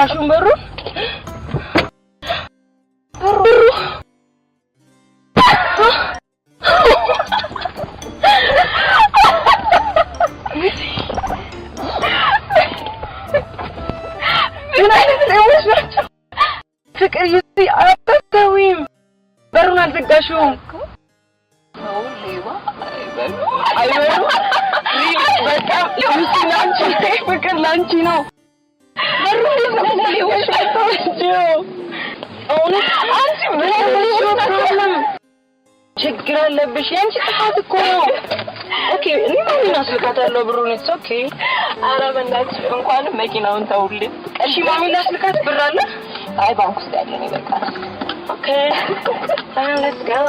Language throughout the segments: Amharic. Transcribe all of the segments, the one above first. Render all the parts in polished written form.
አልዘጋሽም በሩ ምን አይነት ሰዎች ናቸው? ፍቅር ይዚ አጣጣዊም በሩን አልዘጋሽም እኮ ነው ሌባ አይበሉ በቃ ለምስላንቺ ፍቅር ላንቺ ነው በሩን ለምስሌዎች ናቸው አሁን አንቺ ምን ችግር አለብሽ ያንቺ ጥፋት እኮ ነው ኦኬ እኔ ምን አስልካታለሁ ብሩን ኦኬ አረ በእናትሽ እንኳን መኪናውን ተውልኝ እሺ ማሚ ላስልካት ብር አለ አይ ባንክ ውስጥ ያለ ነው በቃ ኦኬ let's go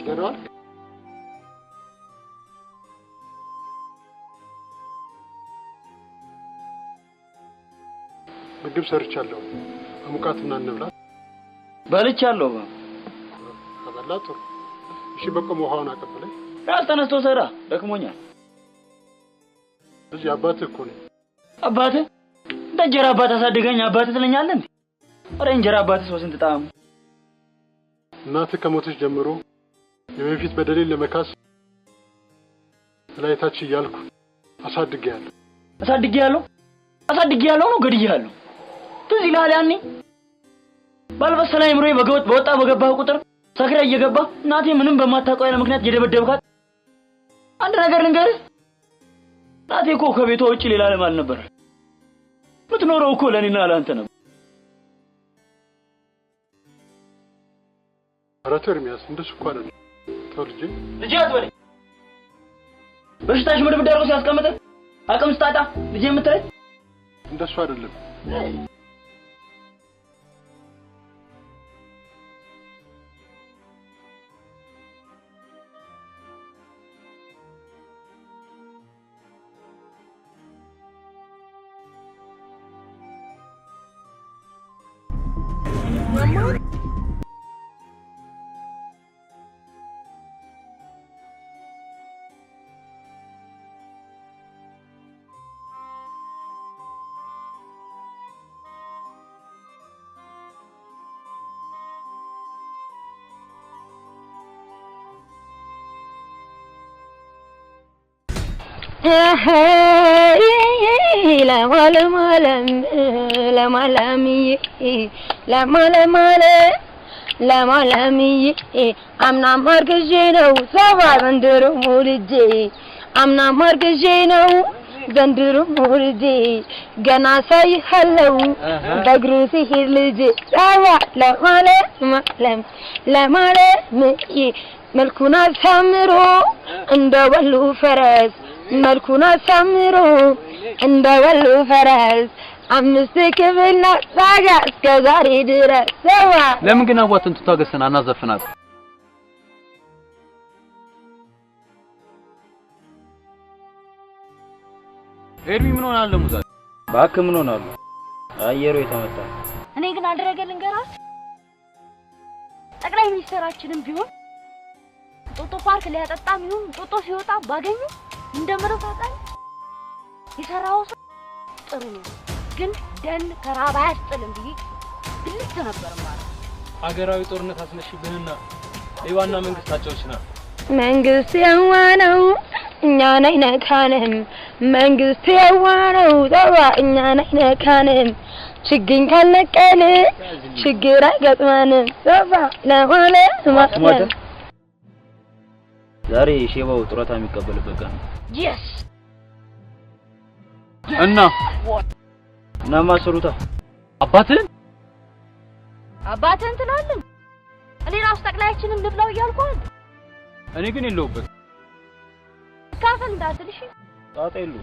ደረዋል ምግብ ሰርቻለሁ አሙቃትና እንብላ በልቻለሁ አበላጡ እሺ በቆም ውሃውን አቀበለኝ ራስ ተነስቶ ሰራ ደክሞኛል ልጅ አባትህ እኮ ነው አባትህ እንጀራ አባት አሳድገኝ አባትህ ትለኛለህ እንዴ አረ እንጀራ አባትህ ወስንት ጣም እናትህ ከሞተች ጀምሮ የበፊት በደሌን ለመካስ ላይታች ይያልኩ አሳድጌያለሁ ነው ገድያለሁ ትዝ ይላል ያኔ ባልበሰለ አይምሮዬ በወጣ በገባህ ቁጥር ሰክራ እየገባ እናቴ ምንም በማታውቀው ያለ ምክንያት እየደበደብካት አንድ ነገር ልንገርህ እናቴ እኮ ከቤቷ ውጪ ሌላ ዓለም አልነበረ ምትኖረው እኮ ለኔና ለአንተ ነበር አራተር ሚያስ እንደሱ እኮ አይደለም ልጅ አትበለኝ በሽታሽ ምድብ ዳርጎ ሲያስቀምጥ አቅም ስታጣ ልጅ የምትለኝ እንደሱ አይደለም ለማለምዬ አምና ማርገዤ ነው ሰባ ዘንድሮ ሙልጄ አምና ማርገዤ ነው ዘንድሮ ሙልጄ ገና ሳይኸለው በእግሩ ሲሄድ ልጄ ሰባ ለማለምዬ መልኩን አሳምሮ እንደወሉ ፈረስ መልኩን አሳምሮ እንደወሉ ፈረስ አምስት ክፍልና ሳጋ እስከ ዛሬ ድረስ ሰዋ ለምን ግን አዋጥን ተታገሰን አናዘፍናት ኤርሚ ምን ሆናል ለሙዛ ባክ ምን ሆናል አየሩ የተመታ እኔ ግን አልደረገልን ገራስ ጠቅላይ ሚኒስትራችንም ቢሆን ጦጦ ፓርክ ሊያጠጣም ይሁን ጦጦ ሲወጣ ባገኙ እንደምረው ታጣል ይሰራው ጥሩ ነው ግን ደን ከራባ ያስጥልም ቢይ ግልጽ ነበር ማለት ሀገራዊ ጦርነት አስነሽብህና የዋና መንግስታቸውና መንግስት ያዋነው እኛን አይነካንም መንግስት ያዋነው ተባ እኛን አይነካንም ችግኝ ካልነቀለ ችግር አይገጥመንም ተባ ለማለት ዛሬ ሼባው ጡረታ የሚቀበልበት ቀን yes እና ማሰሩታ አባትን ትላለህ እኔ ራስ ጠቅላያችንን ልብላው ይያልኳል እኔ ግን የለውበት ካፈል እንዳትልሽ ታጣይሉ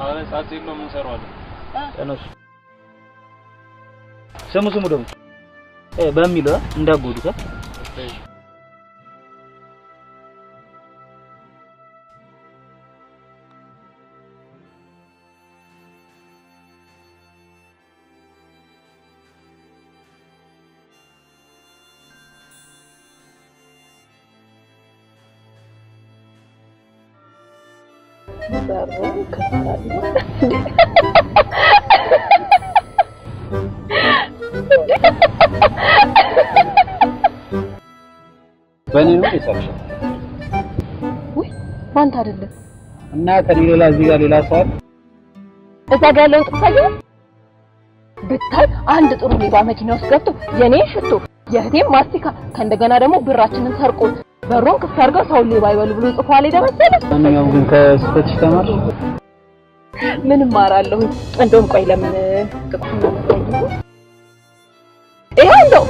አረ ሳትል ነው ምን ሰራዋለሁ ተነሱ ስሙ ደግሞ በሚለው እንዳጎዱታ በሩን ከፍታለሁ። በእኔ ነው የሳቅሽው? ወይ ማንተ አይደለም እና ከሌላ እዚህ ጋር ሌላ ሰው አለ? እዛ ጋር ያለው ጥፋት ብታይ አንድ ጥሩ ሌባ መኪና ውስጥ ገብቶ የኔ ሽቶ የህቴም ማስቲካ ከእንደገና ደግሞ ብራችንን ሰርቆ በሩን ክፍት አድርገው ሰው ሌባ ይበሉ ብሎ ጽፏል ደመሰለ። ማንኛውም ግን ከስተች ተማር ምንም ማራለሁ። እንደውም ቆይ ለምን ጥቁም ነው የምትጠይቁ? ይሄው እንደው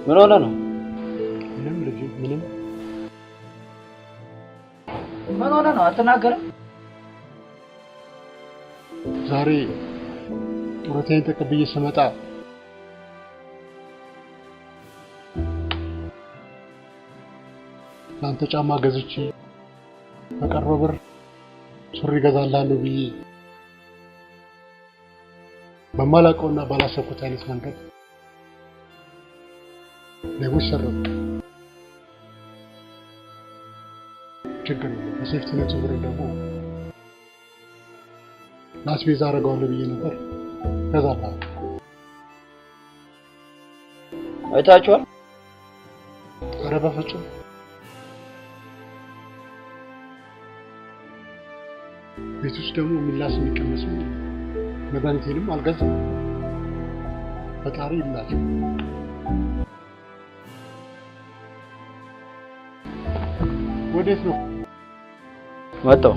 ምን ሆነ ነው? ምንም ልጅ ምንም ምን ሆነ ነው? አትናገርም? ዛሬ ጡረታዬን ተቀብዬ ስመጣ ለአንተ ጫማ ገዝቼ በቀረው ብር ሱሪ ገዛላለሁ ብዬ በማላውቀውና ባላሰብኩት አይነት መንገድ ሌቦች ሰረቁ። ችግር ነው። በሴፍቲ ኔት ብር ደግሞ ለአስቤዛ አደርገዋለሁ ብዬ ነበር። ገዛላለሁ። አይታችኋል? ኧረ በፍጹም ቤት ውስጥ ደግሞ የሚላስ የሚቀመስ መድኃኒቴንም አልገዛም። ፈጣሪ ይላቸው። ወዴት ነው? መጣሁ።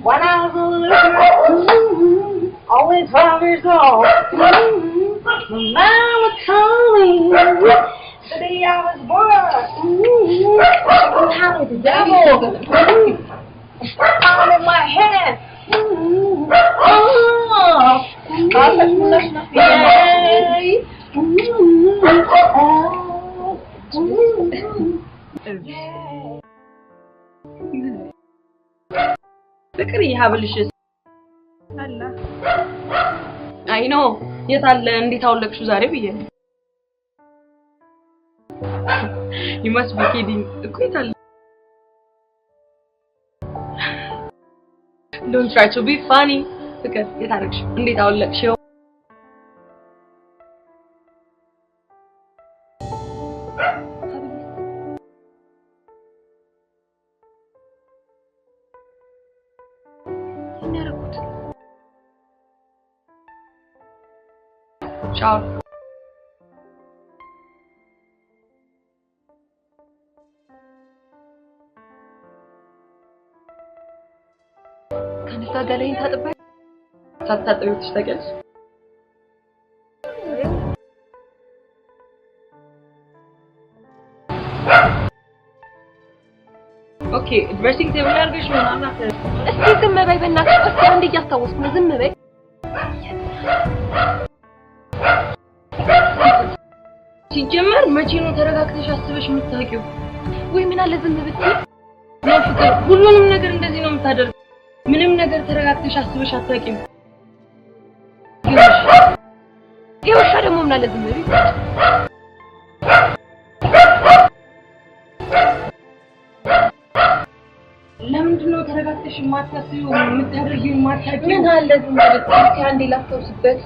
When I was a little girl, always 5 years old, my mom would tell me the day I was born. How was the devil? All in my head. ፍቅር ይሀብልሽስ አላ አይ ኖ የታለ እንዴት አውለቅሽው ዛሬ ብዬ ነው you must be kidding እኮ የታለ don't try to be funny ፍቅር የታረግሽ እንዴት አውለቅሽው Ciao. ከነሳ ገለኝ ታጥበ ሳታጥበው ትስተቀልሽ ኦኬ ድሬሲንግ ቴብል አድርገሽ ነው ማለት እስቲ ዝም በይ በእናትሽ እስቲ አንዴ እያስታወስኩ ነው ዝም በይ ሲጀመር መቼ ነው ተረጋግተሽ አስበሽ የምታውቂው? ወይ ምን አለ ዝም ብትይ? ነው ፍቅር ሁሉንም ነገር እንደዚህ ነው የምታደርጊው? ምንም ነገር ተረጋግተሽ አስበሽ አታውቂም? ይኸውልሽ ደግሞ ምን አለ ዝም ብትይ? ለምንድን ነው ተረጋግተሽ የማታስቢው የምታደርጊው የማታውቂው? ምን አለ ዝም ብትይ? አንዴ ላስታውስበት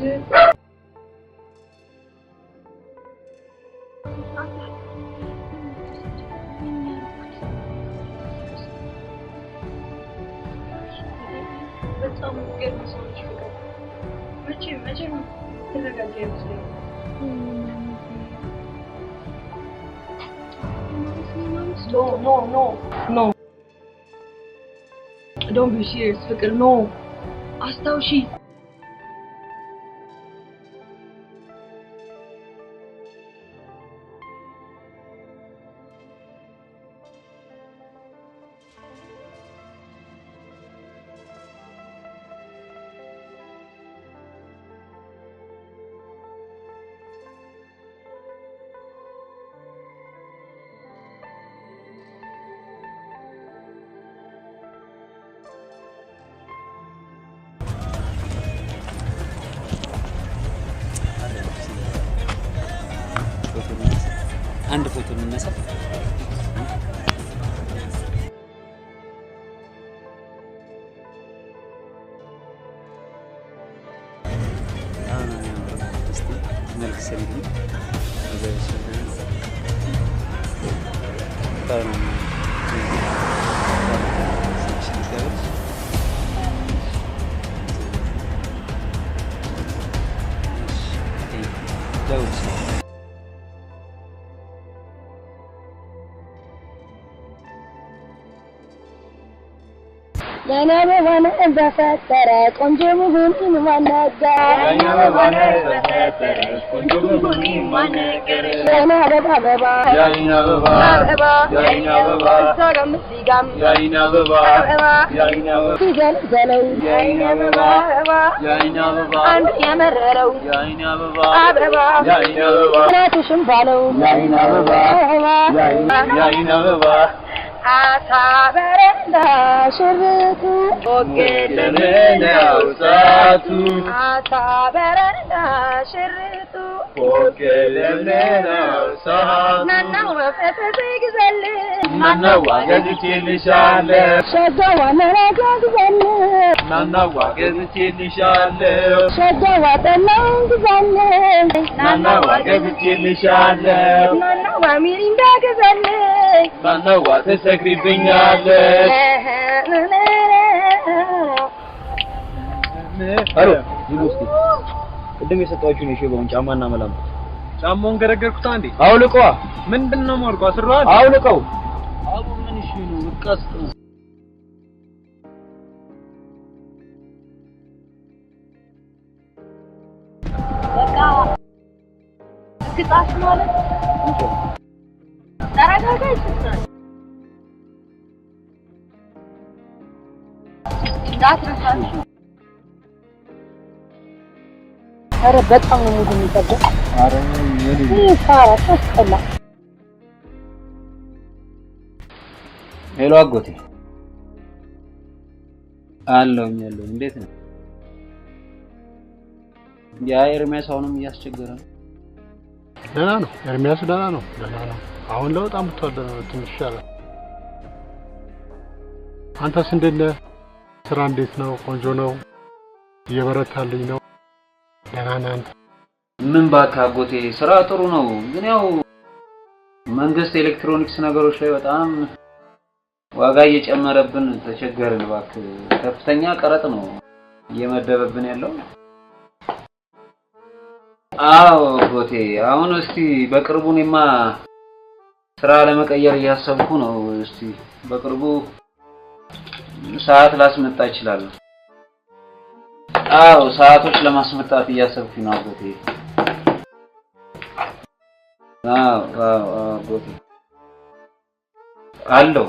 መቼ ተዘጋጀ ይመስለኝ No. Don't be serious, ፍቅር no. አስታውሺ አንድ ፎቶ እንነሳ መልክ ሰልኝ ያናበባነ በፈጠረ ቆንጆ መሆኑን ማናጋ ያናበባነ ቆንጆ መሆኑን ማናገር ያናበባ ያናበባ ሰላም ሲጋም ያናበባ ሲገለለው ያናበባ አንድ ያመረረው ያናበባ ናትሽም ባለው ያናበባ አታበረንዳ ሽርቱ ኦኬለነው ሳቱ አታበረንዳ ሽርቱ ኦኬለነው ሳቱ ናናው ወፈፈ ይግዘል ናናው ዋገዝቼልሻለ ሸጋዋ መራጋ ግዘል ናናው ዋገዝቼልሻለ ሸጋዋ ጠላው ግዘል ናናው ዋገዝቼልሻለ ናናው ሚሪንዳ ግዘል ናናው ተሰክሪብኛለ አሮ ይሉስቲ ቅድም የሰጣችሁ ነው ሸባውን ጫማና መላም ጫማውን ገረገርኩት አንዴ አውልቀዋ ምንድነው ማርቆ አስሯል አውልቀው አቡ ምን እሺ ነው ወቀስቱ በቃ ግጣሽ ማለት ተረጋጋ ይችላል እንዳትረሳሽ ኧረ በጣም ነው ሙሉ የሚጠበቅ አረ ሳራ ተስከላ ሄሎ አጎቴ አለውኝ እንዴት ነው ያ ኤርሚያስ አሁንም እያስቸገረ ነው ደህና ነው ኤርሚያስ ደህና ነው አሁን ለውጥ አምጥቷል ትንሽ ይሻላል አንተስ እንዴት ነህ ስራ እንዴት ነው ቆንጆ ነው እየበረታልኝ ነው ደህና ነህ አንተ ምን ባካ አጎቴ ስራ ጥሩ ነው ግን ያው መንግስት ኤሌክትሮኒክስ ነገሮች ላይ በጣም ዋጋ እየጨመረብን ተቸገርን ባክ ከፍተኛ ቀረጥ ነው እየመደበብን ያለው አዎ አጎቴ አሁን እስቲ በቅርቡ እኔማ ስራ ለመቀየር እያሰብኩ ነው እስቲ በቅርቡ ሰዓት ላስመጣ ይችላል አዎ ሰዓቶች ለማስመጣት እያሰብኩ ነው አጎቴ አዎ አጎቴ አለው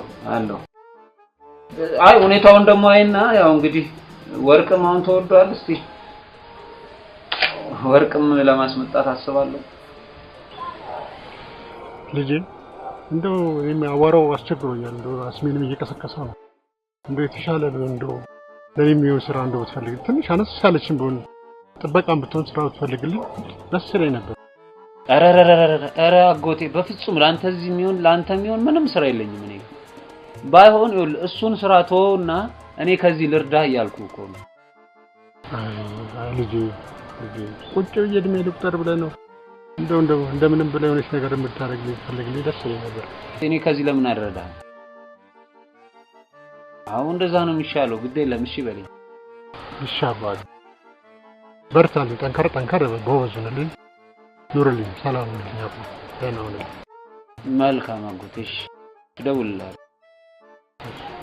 አይ ሁኔታውን ደግሞ አይና ያው እንግዲህ ወርቅም አሁን ተወዷል እስቲ ወርቅም ለማስመጣት አስባለሁ ልጄ እንደው የሚያወራው አስቸግሮኛል እንደው አስሜንም እየቀሰቀሰው ነው እንደው የተሻለ እንደው ለሚው ስራ እንደው ትፈልግ ትንሽ አነስ ያለችን ቢሆን ጥበቃም ብትሆን ስራ ትፈልግልኝ ደስ ይለኝ ነበር ኧረ አጎቴ በፍጹም ላንተ እዚህ የሚሆን ላንተ የሚሆን ምንም ስራ የለኝም እኔ ባይሆን እሱን ስራ ተወውና እኔ ከዚህ ልርዳህ እያልኩ እኮ ነው አይ ልጄ ቁጭ እድሜ ልቁጠር ብለህ ነው እንደምንም ብለህ የሆነች ነገር የምታደርግልኝ ትፈልግልኝ ደስ ይለኝ ነበር እኔ ከዚህ ለምን አደረዳህ አሁን እንደዛ ነው የሚሻለው ግድ የለም እሺ በለኝ ይሻባል በርታልኝ ጠንከር ጎበዝ ነልኝ ኑርልኝ ሰላም ነኝ ያው ደህና ነኝ መልካም አጎቴሽ ደውልልሃል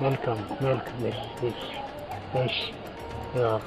መልካም እሺ ያው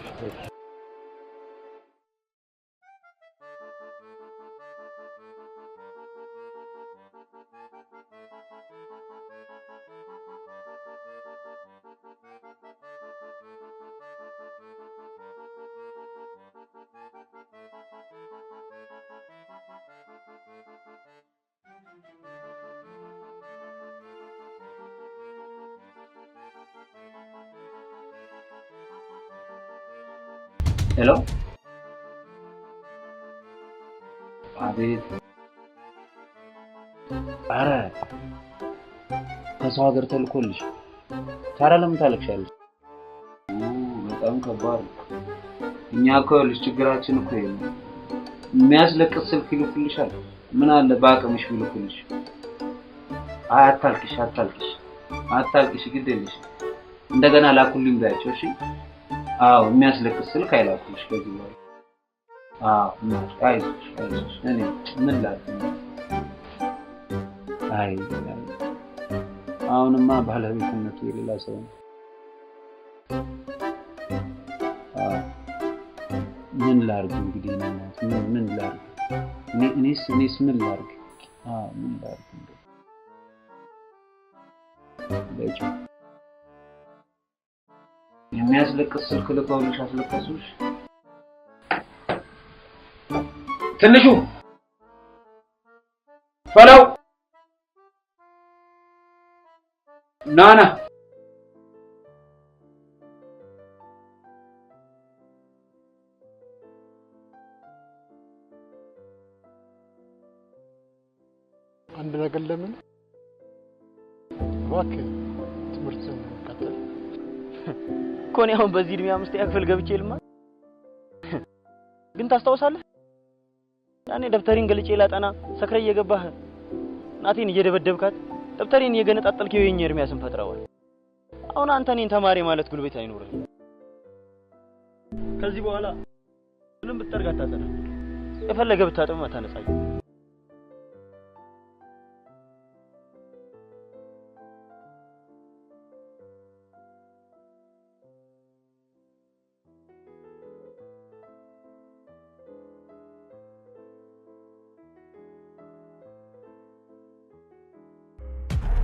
ሄሎ አቤት አረ ከሰው ሀገር ተልኮልሽ ታዲያ ለምን ታለቅሻለሽ በጣም ከባድ እኛ እኮ ልጅ ችግራችን እኮ ይሄ የሚያስለቅስ ስልክ ይልኩልሻል ምን አለ ባቅምሽ ይልኩልሽ አታልቅሽ ግዴለሽ እንደገና ላኩልኝ ባያቸው እሺ አው የሚያስለቅስ ስልክ አይላኩልሽ ከዚህ በኋላ አይዞሽ እኔ ምን ላድርግ አይ አሁንማ ባለቤትነቱ የሌላ ሰው ነው ምን ላድርግ እንግዲህ ምን ላድርግ እኔስ ምን ላድርግ ምን ላድርግ በእጅ የሚያስለቅስ ስልክ ልከውልሽ አስለቀሱሽ ትንሹ ፈለው ናና አንድ ነገር ለምን እባክህ ትምህርትን ቀጥል ኮኔ አሁን በዚህ እድሜ አምስተኛ ክፍል ገብቼ ልማ ግን ታስታውሳለህ ያኔ ደብተሪን ገልጬ ላጠና ሰክረ እየገባህ ናቴን እየደበደብካት ደብተሪን እየገነጣጠልከው የኛ እርሚያስን ፈጥረዋል አሁን አንተ እኔን ተማሪ ማለት ጉልበት አይኖርም ከዚህ በኋላ ምንም ብትጠርጋ ታጠና የፈለገ ብታጠም አታነጻኝ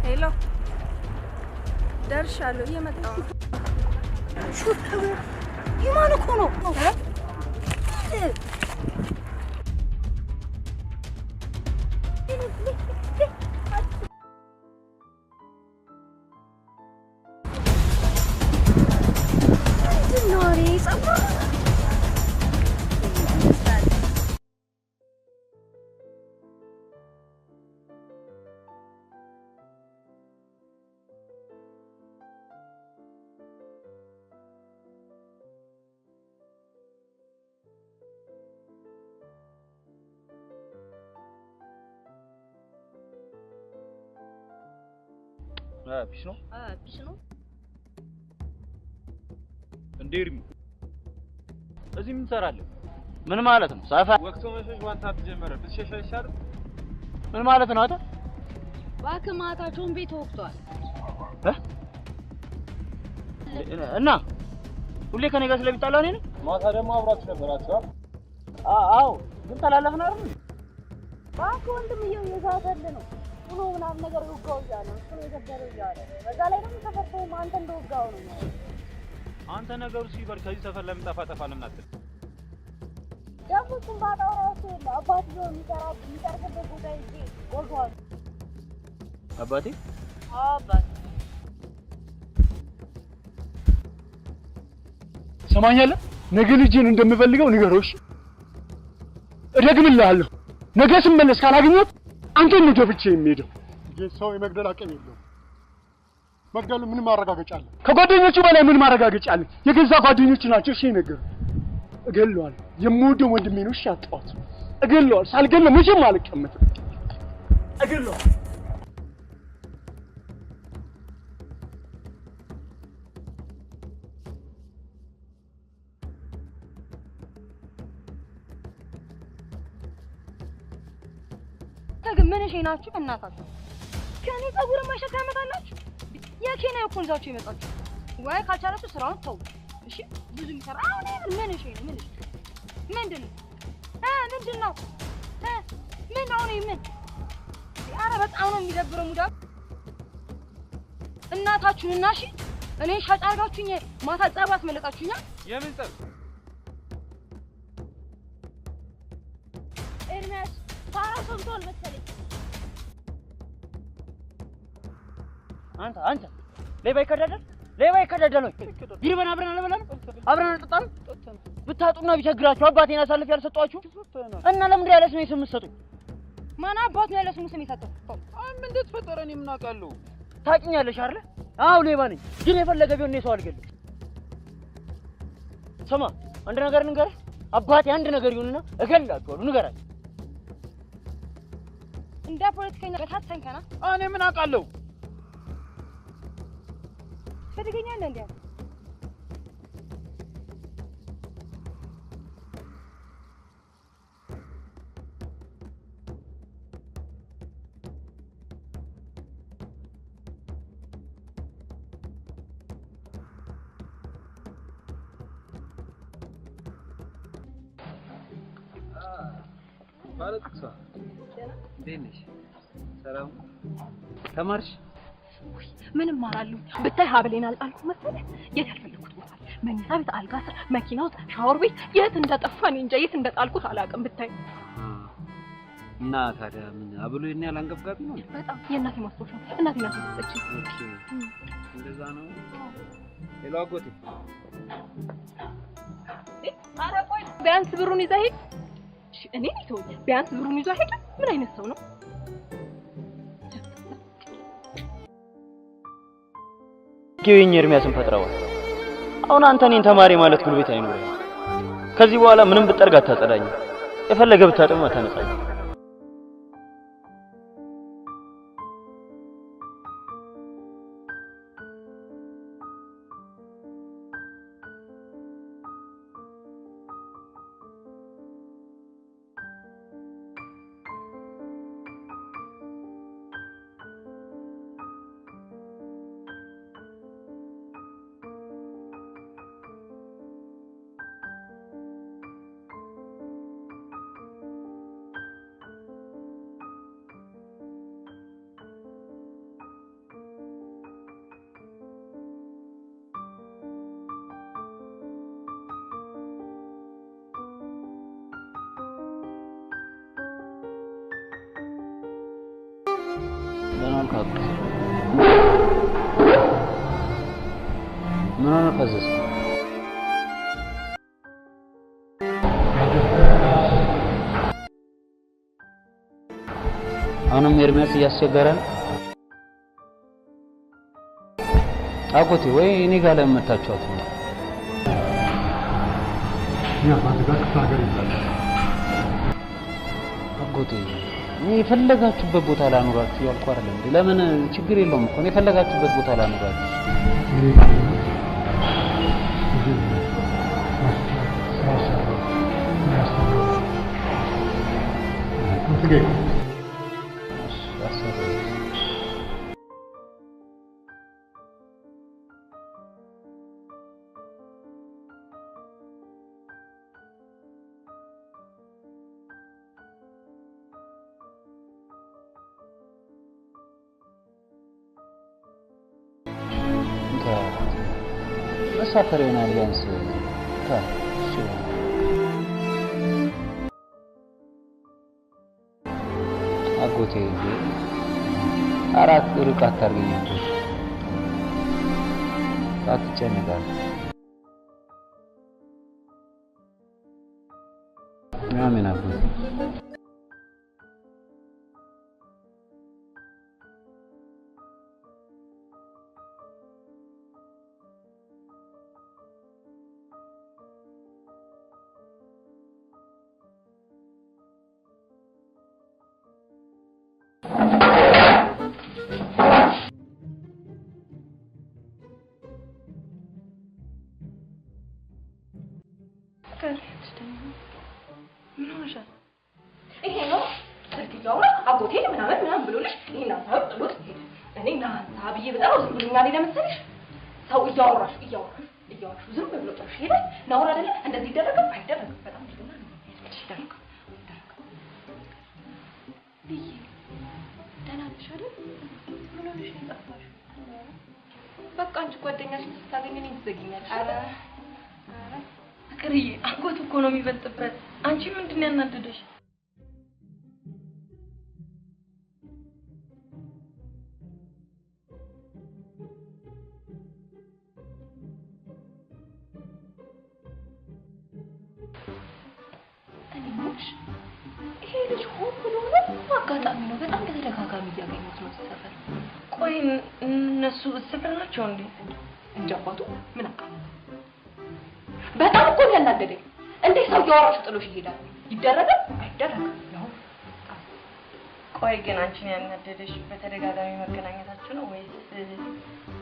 ሄሎ ደርሻለሁ እየመጣሁ ነው ይማን እኮ ነው ፒስ ነው እንዴርም እዚህ ምን ሰራለህ ምን ማለት ነው ሳፋ ወቅቱ መሸሽ ዋንታት ጀመረ ብትሸሽ አይሻልም ምን ማለት ነው አታ ባክማታቸውን ቤት ወቅቷል እና ሁሌ ከኔ ጋር ስለሚጣላ ነው ማታ ደግሞ አብራችሁ ነበራችሁ አዎ ግን ተላለፈና አይደል ባክ ወንድምየው የዛተል ነው ሁሉ ምናምን ነገር ወጋው ይላል እሱ የገደለው ይላል በዛ ላይ ደግሞ ተፈርቶ አንተ እንደወጋው ነው አንተ ነገሩ ሲበር ከዚህ ሰፈር ለምን ጠፋ ለምን አትል ደቡቱን ባጣው ራሱ አባቱ የሚቀርበት ቦታ ይዤ ወጋው አባቴ አባት ሰማኛለህ ነገ ልጅን እንደምፈልገው ንገሮሽ እደግምልሃለሁ ነገ ስመለስ ካላገኘሁት አንተን ነው ደፍቼ የሚሄደው ሰው የመግደል አቅም የለውም መግደሉ ምን ማረጋገጫ አለ ከጓደኞቹ በላይ ምን ማረጋገጫ አለ የገዛ ጓደኞቹ ናቸው እሺ ነገር እገለዋለሁ የምወደው ወንድሜ ነው እሺ አጣሁት እገለዋለሁ ሳልገለው መቼም አልቀመጥም እገለዋለሁ ግን ምን እሺ ናችሁ እናታችሁ ከኔ ጸጉር ማይሸካ ያመጣላችሁ የኬና ይኮንዛችሁ ይመጣችሁ ወይ ካልቻላችሁ ስራውን ተው እሺ ብዙ ይሰራ አሁን ምን እሺ ነው ምንድነው ምንድነው ምን አሁን ምን ኧረ በጣም ነው የሚደብረው ሙዳ እናታችሁና እሺ እኔ ሻጫርጋችሁኝ ማታ ጸባት መለጣችሁኛ የምን ጸብ ኤርሚያስ ፓራሶንቶል መሰለኝ አንተ ሌባ ይከዳደል ነው ይርበና አብረን አልጠጣም ብታጡና ቢቸግራችሁ አባቴን አሳልፍ ያልሰጧችሁ እና ለምን ያለ ስሜ ስም ሰጡ ማን አባት ነው ያለ ስም የሰጠው ምን እንደተፈጠረ እኔ ምን አውቃለሁ ታውቂኛለሽ አይደል አው ሌባ ነኝ ግን የፈለገ ቢሆን ነው ሰው አልገልም ስማ አንድ ነገር ንገርህ አባቴ አንድ ነገር ይሁንና እገላችኋለሁ ንገራኝ እንደ ፖለቲከኛ በታተንከና እኔ ምን አውቃለሁ ትገኛለህ እንዴ ባለጥቅሷ እንዴት ሰላም ተማርሽ ምንም ማራለሁ ብታይ ሀብሌን አልጣልኩ መሰለህ የት ያልፈለኩት ቦታ መኝታ ቤት አልጋ ስር መኪና ውስጥ ሻወር ቤት የት እንደጠፋኝ እንጃ የት እንደጣልኩት አላውቅም ብታይ እና ታዲያ ምን አብሎ የኔ ያላንገብጋቢ ነው በጣም የእናቴ ማስታወሻ እናቴ ናት የሰጠችኝ እንደዛ ነው ሄሎ አጎቴ ኧረ ቆይ ቢያንስ ብሩን ይዘህ ሂድ እኔ ነኝ ቢያንስ ብሩን ይዘህ ሂድ ምን አይነት ሰው ነው ጌኝ ኤርሚያስን ፈጥረዋል አሁን አንተ እኔን ተማሪ ማለት ጉልበት አይኖርም ከዚህ በኋላ ምንም ብጠርግ አታጸዳኝ የፈለገ ብታጥም አታነጻኝ ምን ሆነ ፈዘዝ አሁንም ኤርሚያስ እያስቸገረን አጎቴ ወይ እኔ ጋር ለመታችኋት ነው ያ ባንጋር ታገር ይላል አጎቴ እኔ የፈለጋችሁበት ቦታ ላኑራችሁ ያልኩ አይደለም ለምን ችግር የለውም እኮ እኔ የፈለጋችሁበት ቦታ ላኑራችሁ መሳፈር ይሆናል ቢያንስ አጎቴ አራት ርቅ አታርገኝ አትጨነቃል አሜን አጎቴ ስልክ እያወራ አጎቴ ምናምን ብሎልሽ ይሄን አንሳው ጥሎት ሄደ። እኔ ናንሳ ብዬ በጣም ዝምብልኛል ለመሰለሽ ሰው እያወራሽ ዝም ብሎ ጥሎሽ ሄደ። ነውር አይደለ? እንደዚህ ይደረጋል አይደረግም? በጣም ይደረጋል ይደረጋል። ልዬ ደህና ነሽ አይደል? ምን ሆነሽ ነው የጠፋሽው? በቃ አንቺ ጓደኛሽን ስታገኝ እኔን ትዘጊኛለሽ። ኧረ ፍቅርዬ አጎት እኮ ነው የሚበልጥበት። አንቺ ምንድን ነው ያናደደሽ? ይሄ ልጅ ሆን ብሎ ነው አጋጣሚ ነው? በጣም በተደጋጋሚ እያገኙት ነው ሰፈር። ቆይ እነሱ ሰፈር ናቸው እንዴ? እንጃ አባቱ ምን አውቃ። በጣም እኮ ያናደደኝ እንዴት ሰው እያወራሽ ጥሎሽ ይሄዳል? ይደረጋል አይደረግም ነው? ቆይ ግን አንቺን ያናደደሽ በተደጋጋሚ መገናኘታችሁ ነው ወይስ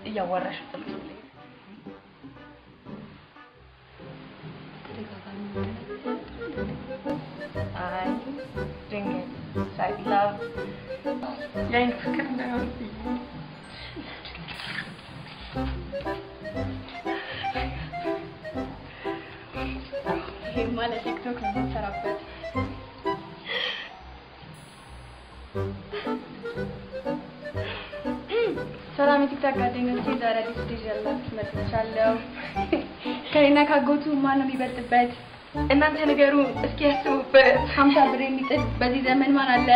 እያወራሽ ጥሎሽ ይሄዳል? ተደጋጋሚ አይ ድንገት ሳይላቭ የአይን ፍቅር እንዳይሆን ይሄ ማለት ቲክቶክ ነው የምትሰራበት። ሰላም የቲክቶክ ጓደኞቼ፣ ዛሬ አዲስ ቪዲዮ ይዤላችሁ መጥቻለሁ። ከእኔና ካጎቱ ማን ነው የሚበልጥበት? እናንተ ነገሩ እስኪ ያስቡበት። 50 ብር የሚጥል በዚህ ዘመን ማን አለ?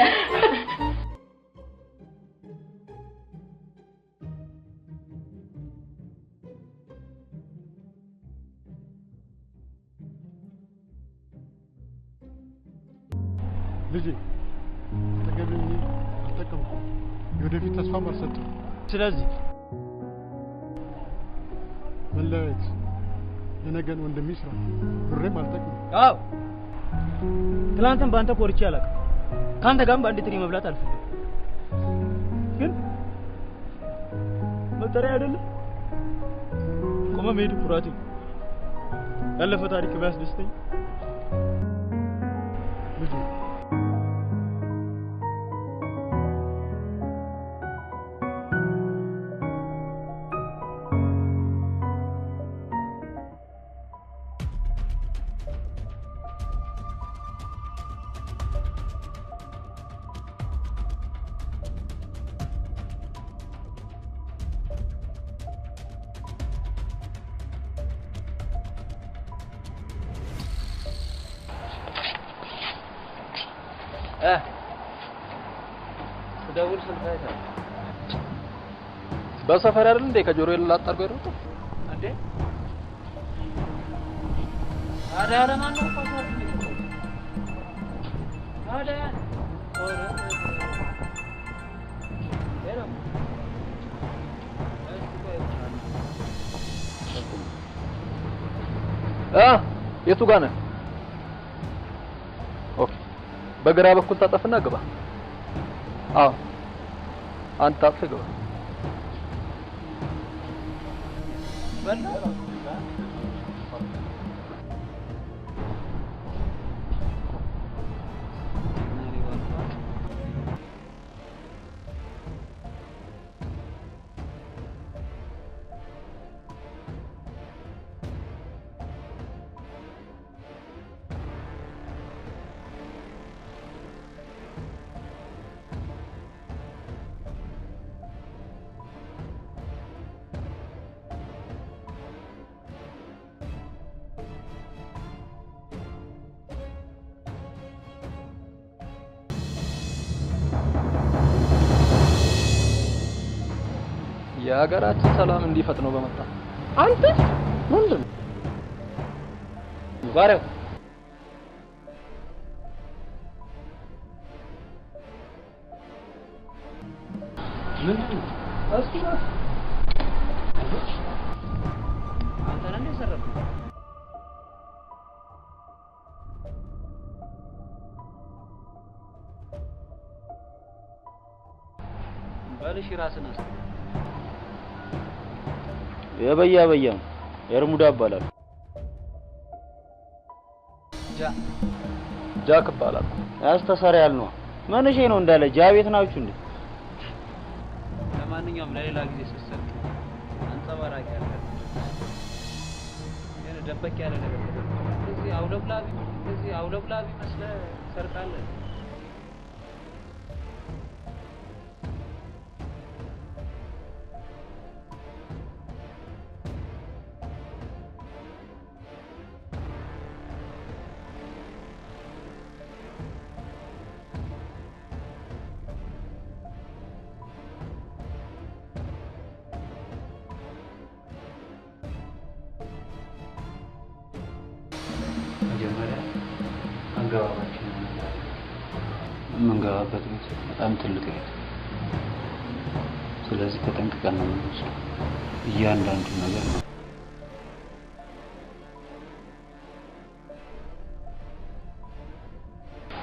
ልጄ ተገቢኝ አልጠቀምኩም። የወደፊት ተስፋም አልሰጥም። ስለዚህ መለያየት የነገን ወንድሜ ስራ ብሬም አልጠቅም። አዎ ትላንትም በአንተ ኮርቼ አላውቅም። ካንተ ጋርም በአንድ ትሪ መብላት አልፈልግም። ግን መጠሪያ አይደለም ቆመ መሄድ ኩራቴ። ያለፈ ታሪክ ቢያስደስተኝ ልጄ ደውል ስልካይታ በሰፈር አይደል እንዴ ከጆሮ የላጣርጎ ይሮጥ እንዴ? አዳራ ማን ነው ፋሳት? አዳራ ኦረ ሄሎ የቱ ጋር ነህ? ኦኬ በግራ በኩል ታጠፍና ግባ። አዎ አንተ ታጥፍ ግባ። የሀገራችን ሰላም እንዲፈጥነው በመጣ አንተ ምንድን ባሪያው ምንድን እስቲ አንተ ነህ እንደሰረፈ ባልሽ ራስን አስ የበያ የርሙዳ ይባላል። ጃክ ይባላል። ያስተሰሪያል ነው መንሼ ነው እንዳለ ጃቤት ናችሁ እንዴ? ለማንኛውም ለሌላ ጊዜ ስትሰጥ አንጸባራቂ ያለ ደበቅ ያለ ነገር እዚህ አውለብላቢ መስለህ ሰርቃለህ። መጀመሪያ አንገባባችን የምንገባበት ቤት በጣም ትልቅ ቤት፣ ስለዚህ ተጠንቅቀን ነው የምንወስደው እያንዳንዱ ነገር ነው።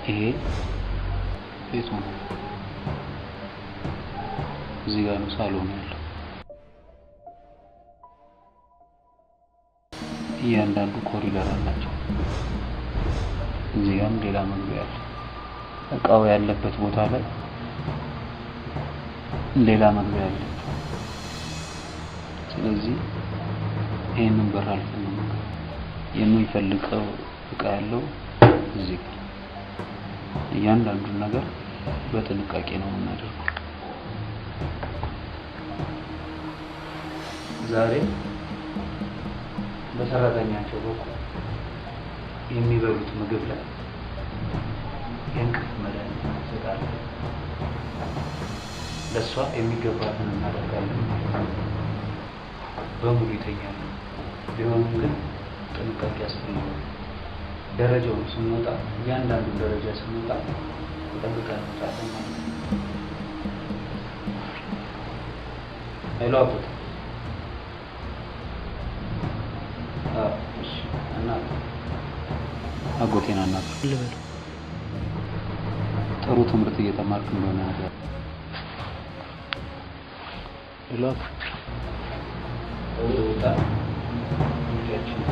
ይሄ ቤቱ ነው። እዚህ ጋር ነው ሳሎን ያለው። እያንዳንዱ ኮሪደር አላቸው። እዚህ ጋርም ሌላ መግቢያ አለ። እቃው ያለበት ቦታ ላይ ሌላ መግቢያ አለ። ስለዚህ ይሄንን በር አልፈን ነው የምንፈልገው እቃ ያለው እዚህ ጋር። እያንዳንዱን ነገር በጥንቃቄ ነው የምናደርገው። ዛሬ በሰራተኛቸው በኩል የሚበሉት ምግብ ላይ የእንቅልፍ መድኃኒት እንሰጣለን። ለእሷ የሚገባትን እናደርጋለን። በሙሉ ይተኛሉ። ቢሆንም ግን ጥንቃቄ ያስፈልጋል። ደረጃውን ስንወጣ እያንዳንዱን ደረጃ ስንወጣ ተጠንቅቀን እንወጣለን ማለት ነው። ሄሎ አጎት። እሺ እናት አጎቴን አናግረው። ጥሩ ትምህርት እየተማርክ እንደሆነ ነገር ሄሎ ወጣ ልጃችን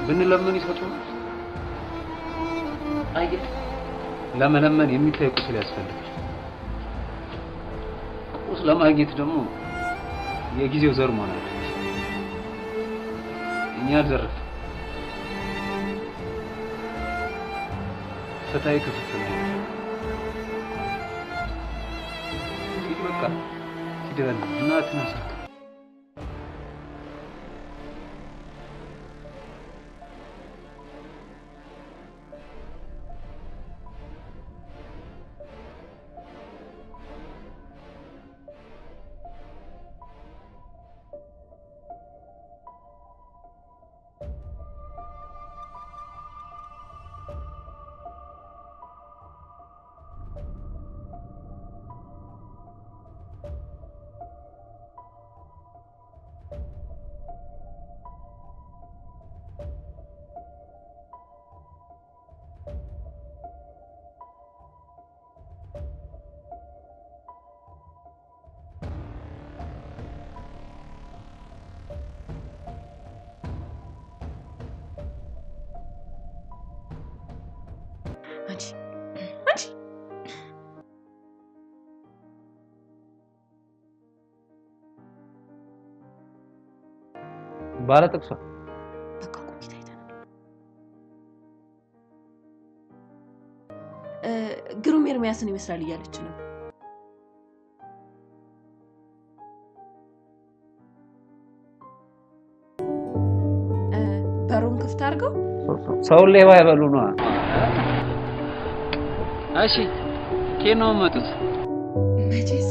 ብንለምን ይሰጡን። አየህ ለመለመን የሚታይ ቁስል ያስፈልጋል። ቁስል ለማግኘት ደግሞ የጊዜው ዘር መሆን አለበት። እኛ ዘርፍ ፍትሃዊ ክፍፍል ነው። ሂድ በቃ ሂደን እናትን አስረክ ባለ ጥቅሷ ኤርሚያስን ይመስላል እያለች ነው። በሩን ክፍት አድርገው ሰው ሌባ ያበሉ ነው። እሺ ከየት ነው የመጡት? መቼስ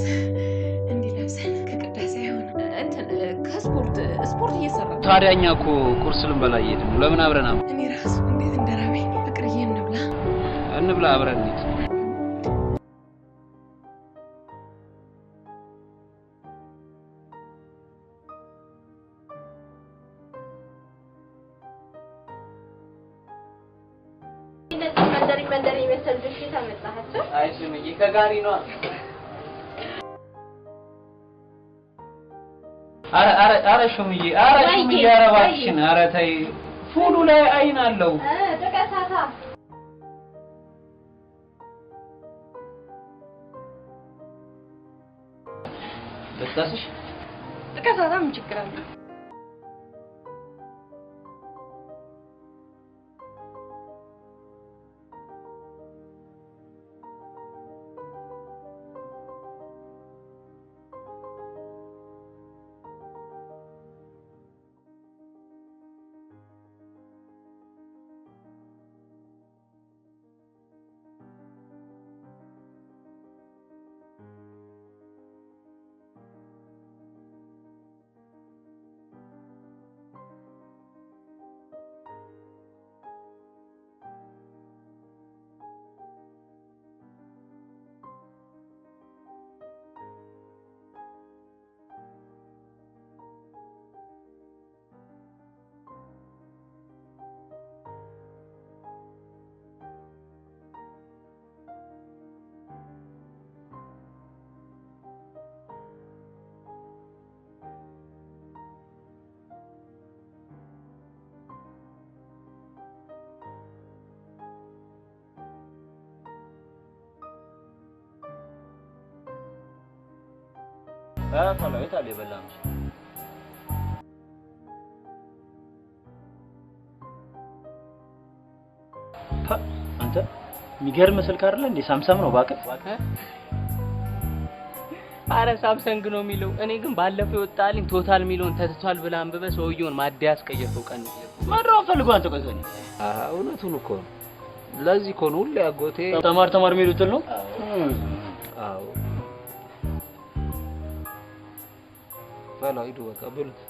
እንዲህ ለብሰን ከቅዳሴ አይሆን እንትን ስፖርት እየሰራ ታዲያ እኛ እኮ ቁርስ ልንበላ እየሄድን ነው። ለምን አብረን እኔ ራሱ እንዴት እንደራበኝ ፍቅርዬ እንብላ አብረን እንሂድ። መንደሪ መሰል ድርሽ ተመጣጣቸው አይሱም ከጋሪ ነው። አረ ሹምዬ አረባችን አረ ተይ ፉሉ ላይ አይን አለው ተቀሳታ ተቀሳሽ ተቀሳታ ምን ችግር አለ? ፈላዊት አለ የበላን አንተ የሚገርም ስልክ አይደለ እንዴ? ሳምሰንግ ነው ባቀ አረ ሳምሰንግ ነው የሚለው። እኔ ግን ባለፈው ይወጣልኝ ቶታል ሚሊዮን ተትቷል ብላ አንብበ ሰውየውን ማዲያ ያስቀየፈው ቀን ማድራው ፈልጎ አንተ ቆይተኝ እውነቱን እኮ ነው። ለዚህ እኮ ነው ሁሌ አጎቴ ተማር የሚሉት ነው። አዎ በላው ሂዱ በቃ ብሉት።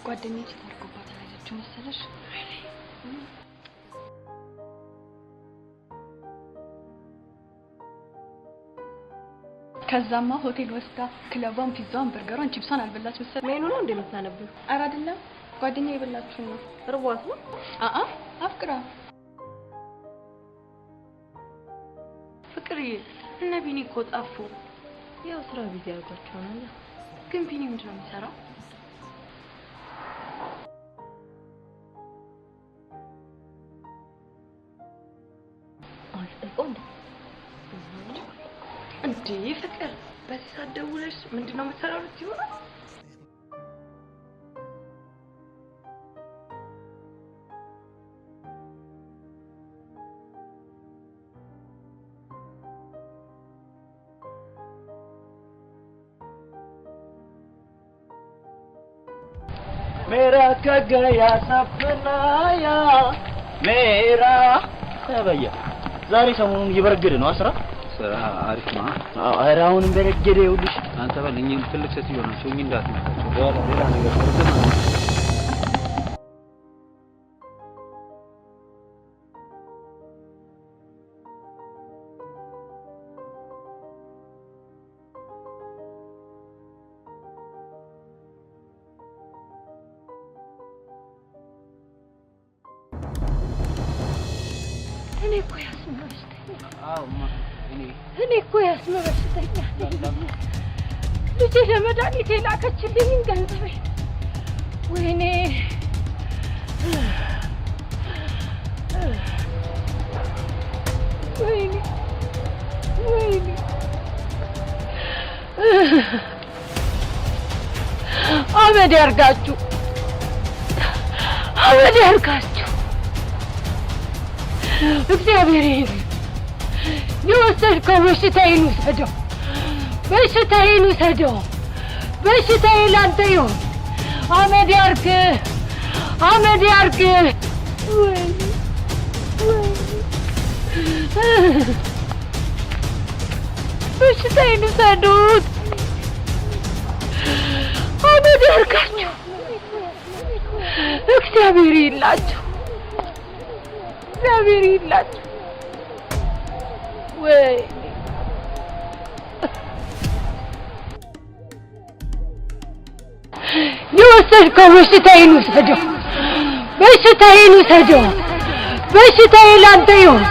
ጓደኛዬ ታርቆባታል አይደል መሰለሽ? ከዛማ ሆቴል ወስዳ ክለቧን፣ ፒዛዋን፣ በርገሯን፣ ቺፕሷን አልበላች መሰለኝ። ሜኑ ነው እንደምታነብው? ኧረ አይደለም ጓደኛዬ የበላችሁ ነው። ርቧት ነው? አፍቅራ ፍቅርዬ እነ ቢኒ እኮ ጠፉ። ያው ስራ ቢዚ ያርጓቸው ነው። ግን ቢኒ ምንድን ነው የሚሰራው? እንዴ ፍቅር በዚህ ሰዓት ደውለሽ ምንድን ነው የምትሰራው ልትይ ሆነ? मेरा कग गया सपना या मेरा ተበየ ዛሬ ሰሞኑን እየበረገደ ነው አስራ ስራ አሪፍ ነው ኧረ አሁንም በረገደ ይኸውልሽ አንተ በልኝ ትልቅ ሴትዮ ናቸው እኛ እንዳትመጣቸው ሌላ ነገር ወርደና እኔ እኮ ያስመ በሽተኛ ልጄ ለመድኃኒት የላከችልኝን ገንዘብ ወይኔ ወይኔ ወይኔ አመድ ያርጋችሁ አመድ ያርጋችሁ እግዚአብሔር ይመስገን የወሰድከው በሽታዬን ውሰደው በሽታዬን ውሰደው በሽታዬ ላንተ ይሁን አመድ ያርግ በሽታዬን ውሰዱት አመድ ያርጋችሁ እግዚአብሔር ይላችሁ ወይ የወሰድከው በሽታዬን ውሰደው በሽታዬ ላንተ ይሁን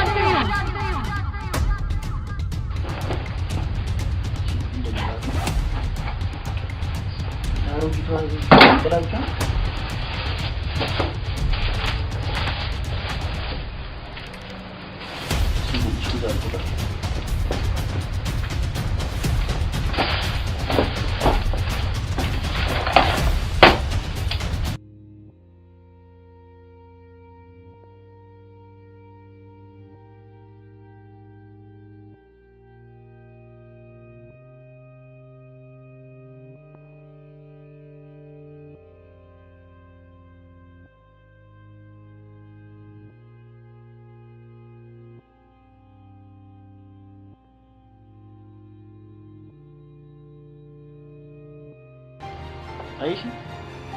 አይሽ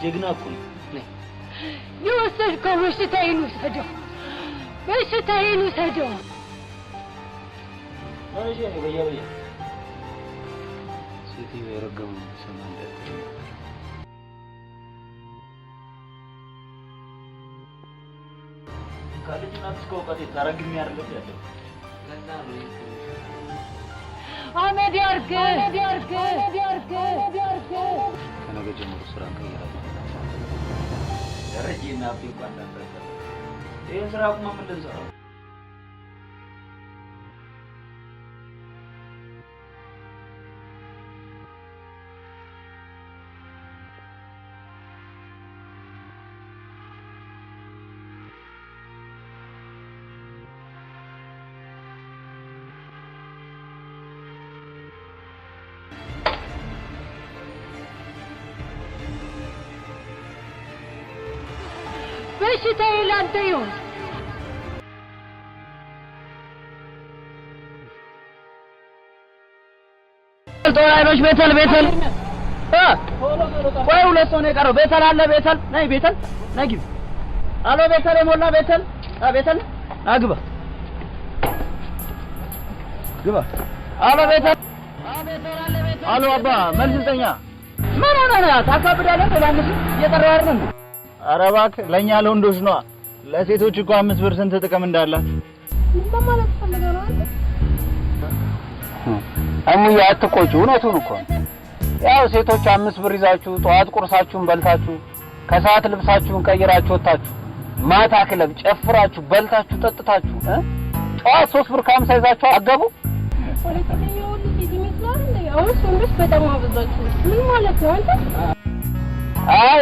ጀግና እኮ ነው የወሰድከው በሽታዬን ውሰደው አይሽ ነው በያበያ ሴትዮ የረገሙ ሰማንደ ካለችና እስከውቀት ታረግም ያርገት ያለው ለዛ ነው አመድ ያርግ ከነገ ጀምሮ ስራ እንቀይራለን ደረጀና ቢቋን ነበር ይሄ ስራ ቁማ ምን ልንሰራው በሽታዬ ላንተ ይሁን ጦራይኖች ቤተል ቆይ ሁለት ሰው ነው የቀረው ቤተል አለ ቤተል ነይ ግቢ አሎ ቤተል የሞላ ቤተል ግባ አሎ ቤተል አሎ አባ መልስ ስጠኛ ምን ሆነ ታካብዳለህ ለላንስ እየጠራህ አይደል ኧረ እባክህ ለእኛ ለወንዶች ነዋ ለሴቶች እኮ 5 ብር ስንት ጥቅም እንዳላት ለማለት ፈልገህ ነው አይደል አሙያ አትቆጪ እውነቱን እኮ ያው ሴቶች 5 ብር ይዛችሁ ጠዋት ቁርሳችሁን በልታችሁ ከሰዓት ልብሳችሁን ቀይራችሁ ወጣችሁ ማታ ክለብ ጨፍራችሁ በልታችሁ ጠጥታችሁ ጠዋት 3 ብር ከ50 ይዛችሁ አገቡ ፖለቲከኛው ልጅ ይመስላል እንዴ አሁን ወንዶች በጣም አበዛችሁ ምን ማለት ነው አንተ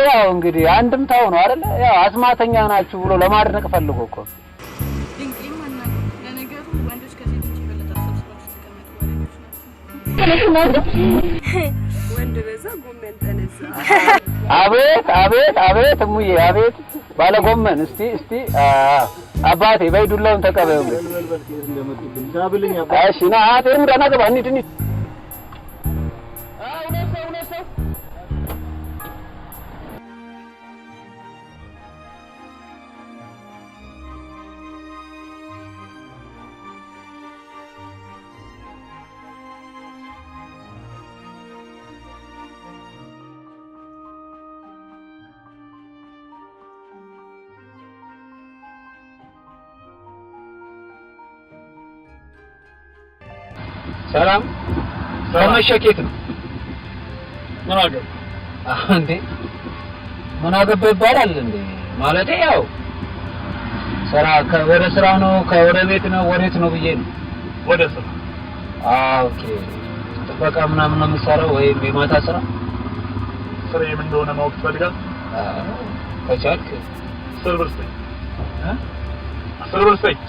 ያው እንግዲህ አንድም ታው ነው አይደል ያው አስማተኛ ናችሁ ብሎ ለማድነቅ ፈልጎ እኮ ድንቅም ማናገር ለነገሩ ወንዶች ከሴቶች ይበልጣ ሰብስባችሁ ተቀመጡ ወንዶች ናቸው ወንድ በዛ ጎመን ተነሳ አቤት እሙዬ አቤት ባለ ጎመን እስቲ አባቴ በይ ዱላውን ተቀበዩ እሺ ና አጥሩ ዳና ገባ እንሂድ ሰላም ከመሸኬት ነው ምን አገባ እንዴ ምን አገባ ይባላል እንዴ ማለቴ ያው ስራ ወደ ስራ ነው ከወደ ቤት ነው ወዴት ነው ብዬ ነው ወደ ስራ ኦኬ ጥበቃ ምናምን ነው የምትሰራው ወይም የማታ ስራ ስራዬ ምን እንደሆነ ማወቅ ትፈልጋለህ ከቻልክ ሰርቨርስተኝ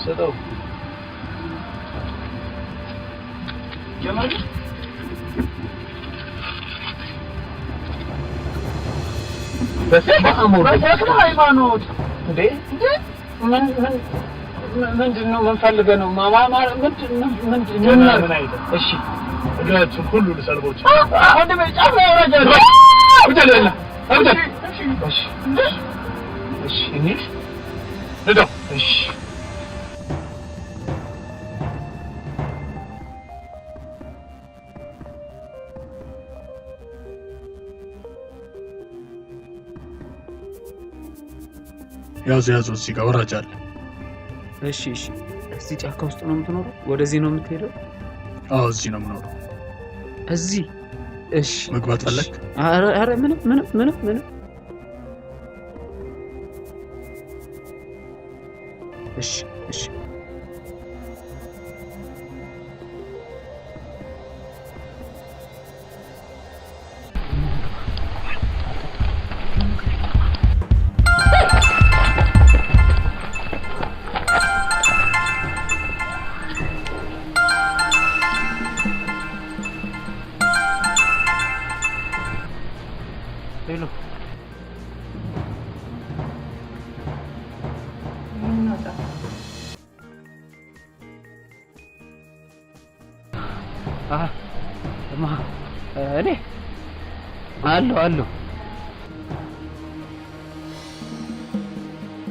ሰጠው ጀማል በስመ ሃይማኖት እንዴ ምንድነው ምን ፈልገህ ነው ማማ ምንድነው እሺ እላችሁ ሁሉ ልሰልቦች ወንድ በጫፍ ያወራጃል ወደለና ወደ እሺ እንዴ ልደው እሺ ያዝ እዚህ ጋር ወራጅ አለ እሺ እዚህ ጫካ ውስጥ ነው የምትኖረው ወደዚህ ነው የምትሄደው አዎ እዚህ ነው የምኖረው እዚህ እሺ መግባት ፈለክ አረ ምንም እሺ ሄሎ እኔ አለሁ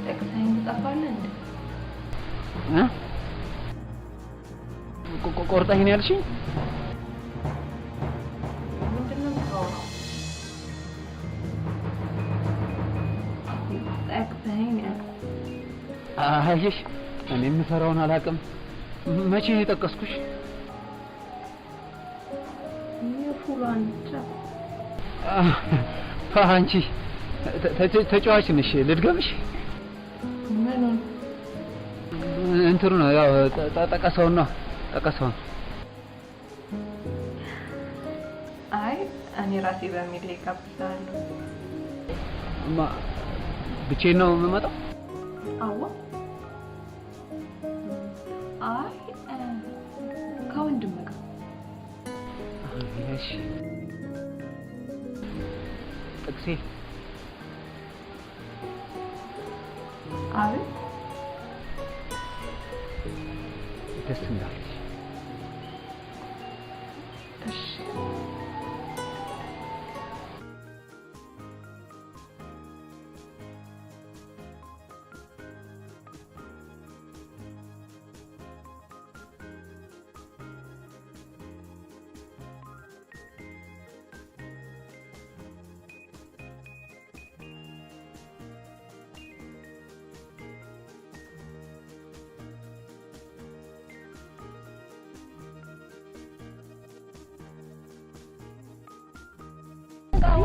ጠቅሰኝ ትጠፋለህ እንዴ ቆርጠኝ ነው ያልሽኝ ምንድነው የምታወራው ጠቅሰኝ አይሽ እኔ የምፈራውን አላውቅም መቼ ነው የጠቀስኩሽ አንቺ ተጫዋች ነሽ ልድገምሽ ምኑን እንትሩ ነው ያው ጠቀሰውና አይ እኔ ራሴ በሚል ይቀበላለሁ ብቻዬን ነው የምመጣው አዎ አይ ከወንድም ጋር እሺ ጥቅሴ አቤት ደስ እንዳለሽ እሺ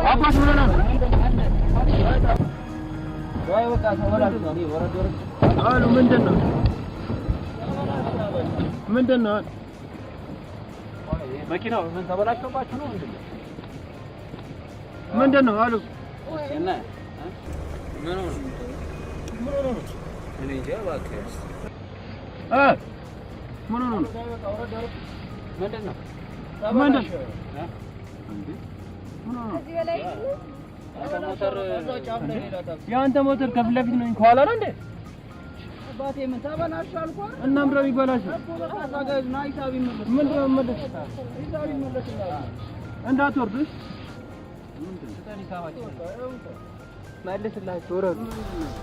አባስ ምን ሆነ ነው ወይ ወጣ ተወራዱ ነው ወራዱ አሉ ምንድነው መኪናው ምን ተበላሽቶባችሁ ነው ምንድነው አሉ እና ምን ሆነ እኔ እንጃ እባክህ ምን ሆነ ነው ምንድነው እንዴ የአንተ ሞተር ከፊት ለፊት ነው ከኋላ ነው እንዴ? አባቴ ምን ተበላሽ አልኳት። እና ምንድነው ይበላሽ? አዛጋጅና ሂሳብ ይመለስ። ምንድነው ይመለስ? ሂሳብ ይመለስልሃል። እንዳትወርድሽ ምንድነው ሂሳባችን መልስላችሁ ወረዱ። እንደዚህ ነው።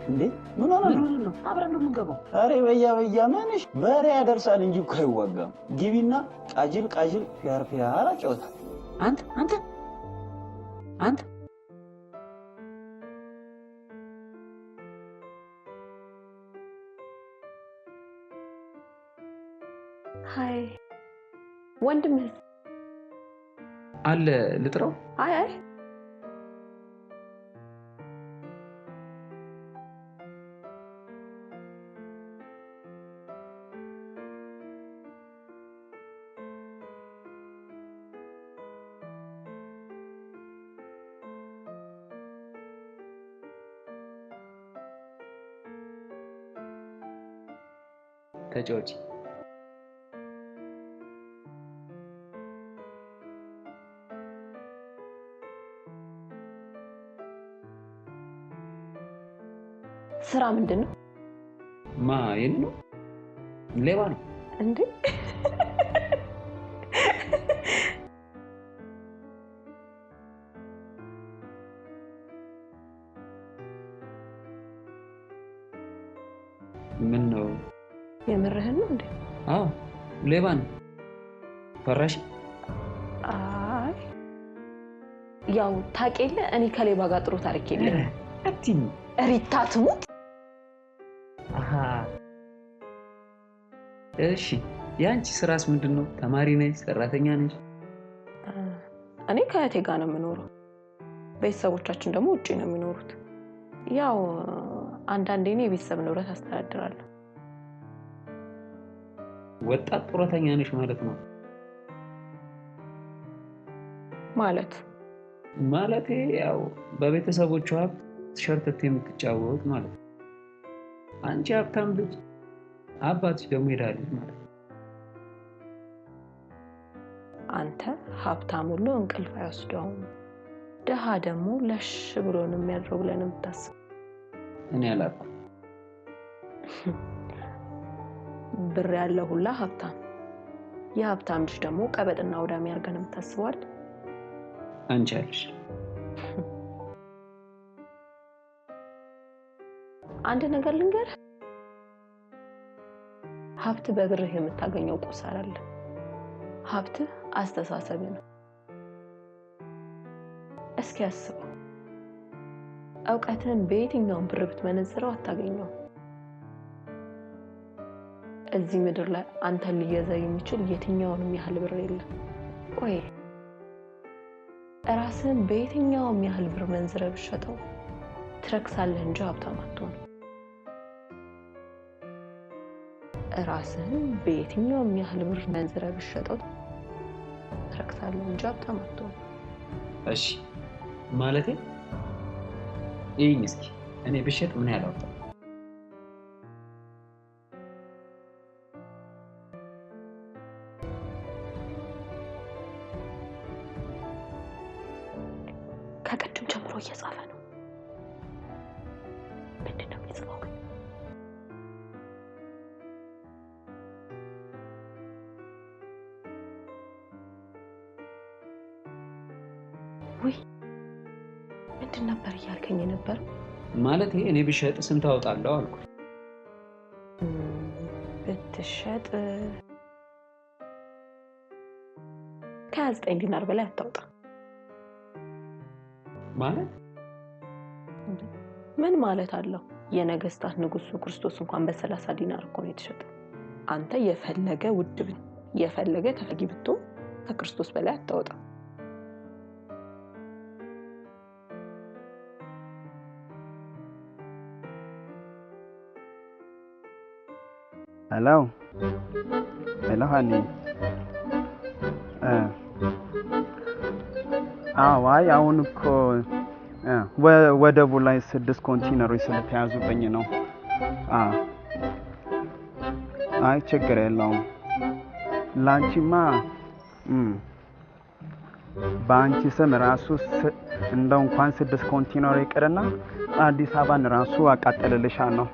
እንዴ ምን ሆነ ነው? አብረን ነው የምንገባው። አሬ በያ ማንሽ በሬ ያደርሳል እንጂ እኮ አይዋጋም። ግቢና ቃጅል ያርፊያራ ጨውታ። አንተ ሃይ ወንድምህ አለ ልጥራው? አይ ተጫወቺ። ስራ ምንድነው? የኔ ነው? ሌባ ነው እንዴ? ምን ነው? የምርህን ነው እንዴ? አዎ ሌባ ነው። ፈራሽ? አይ ያው ታውቂለ እኔ ከሌባ ጋር ጥሩ ታሪክ የለም። አትኝ ሪታ ትሙት። እሺ ያንቺ ስራስ ምንድነው? ተማሪ ነሽ? ሰራተኛ ነሽ? እኔ ከእቴ ጋር ነው የምኖረው። ቤተሰቦቻችን ደግሞ ውጪ ነው የሚኖሩት። ያው አንዳንዴ እኔ የቤተሰብ ንብረት አስተዳድራለሁ። ወጣት ጡረተኛ ነሽ ማለት ነው? ማለቴ ያው በቤተሰቦቿ ሀብት ሸርተት የምትጫወት ማለት ነው። አንቺ ሀብታም ልጅ፣ አባትሽ ደግሞ የድሃ ልጅ ማለት ነው። አንተ ሀብታም ሁሉ እንቅልፍ አይወስደውም፣ ድሃ ደግሞ ለሽ ብሎ ነው የሚያድረው ብለህ ነው የምታስበው? እኔ አላውቅም። ብር ያለው ሁላ ሀብታም፣ የሀብታም ልጅ ደግሞ ቀበጥና ወዳሚ አድርገህ ነው የምታስበው አይደል? አንቺ አለሽ። አንድ ነገር ልንገርህ፣ ሀብት በብርህ የምታገኘው ቁስ አይደለም። ሀብት አስተሳሰብ ነው። እስኪ አስበው፣ ዕውቀትን በየትኛው ብር ብትመነዝረው አታገኘው። እዚህ ምድር ላይ አንተን ሊገዛ የሚችል የትኛውንም ያህል ብር የለም። ቆይ ራስን በየትኛውም ያህል ብር መንዝረህ ብትሸጠው ትረክሳለህ እንጂ ሀብታም አትሆንም። ራስን በየትኛውም ያህል ብር መንዝረህ ብትሸጠው ትረክሳለህ እንጂ ሀብታም አትሆንም። እሺ ማለቴ ይሄን እስኪ እኔ ብሸጥ ምን ያህል አወጣ? ከቀድም ጀምሮ እየጻፈ ነው። ምንድነው የሚጽፈው? ወይ ምንድን ነበር እያልከኝ ነበር? ማለት እኔ ብሸጥ ስንት አወጣለሁ አልኩ። ብትሸጥ ከ9 ዲናር በላይ አታውጣ ማለት ምን ማለት አለው? የነገስታት ንጉስ ክርስቶስ እንኳን በ30 ዲናር እኮ ነው የተሸጠው። አንተ የፈለገ ውድ የፈለገ ተፈጊ ብትሆን ከክርስቶስ በላይ አታውጣ። Hello. Hello, honey. አይ አሁን እኮ ወደቡ ላይ 6 ኮንቴነሮች ስለተያዙብኝ ነው። አይ ችግር የለውም። ላንቺማ በአንቺ ስም ራሱ እንደው እንኳን 6 ኮንቴነር ይቅርና አዲስ አበባን ራሱ አቃጥልልሻለሁ።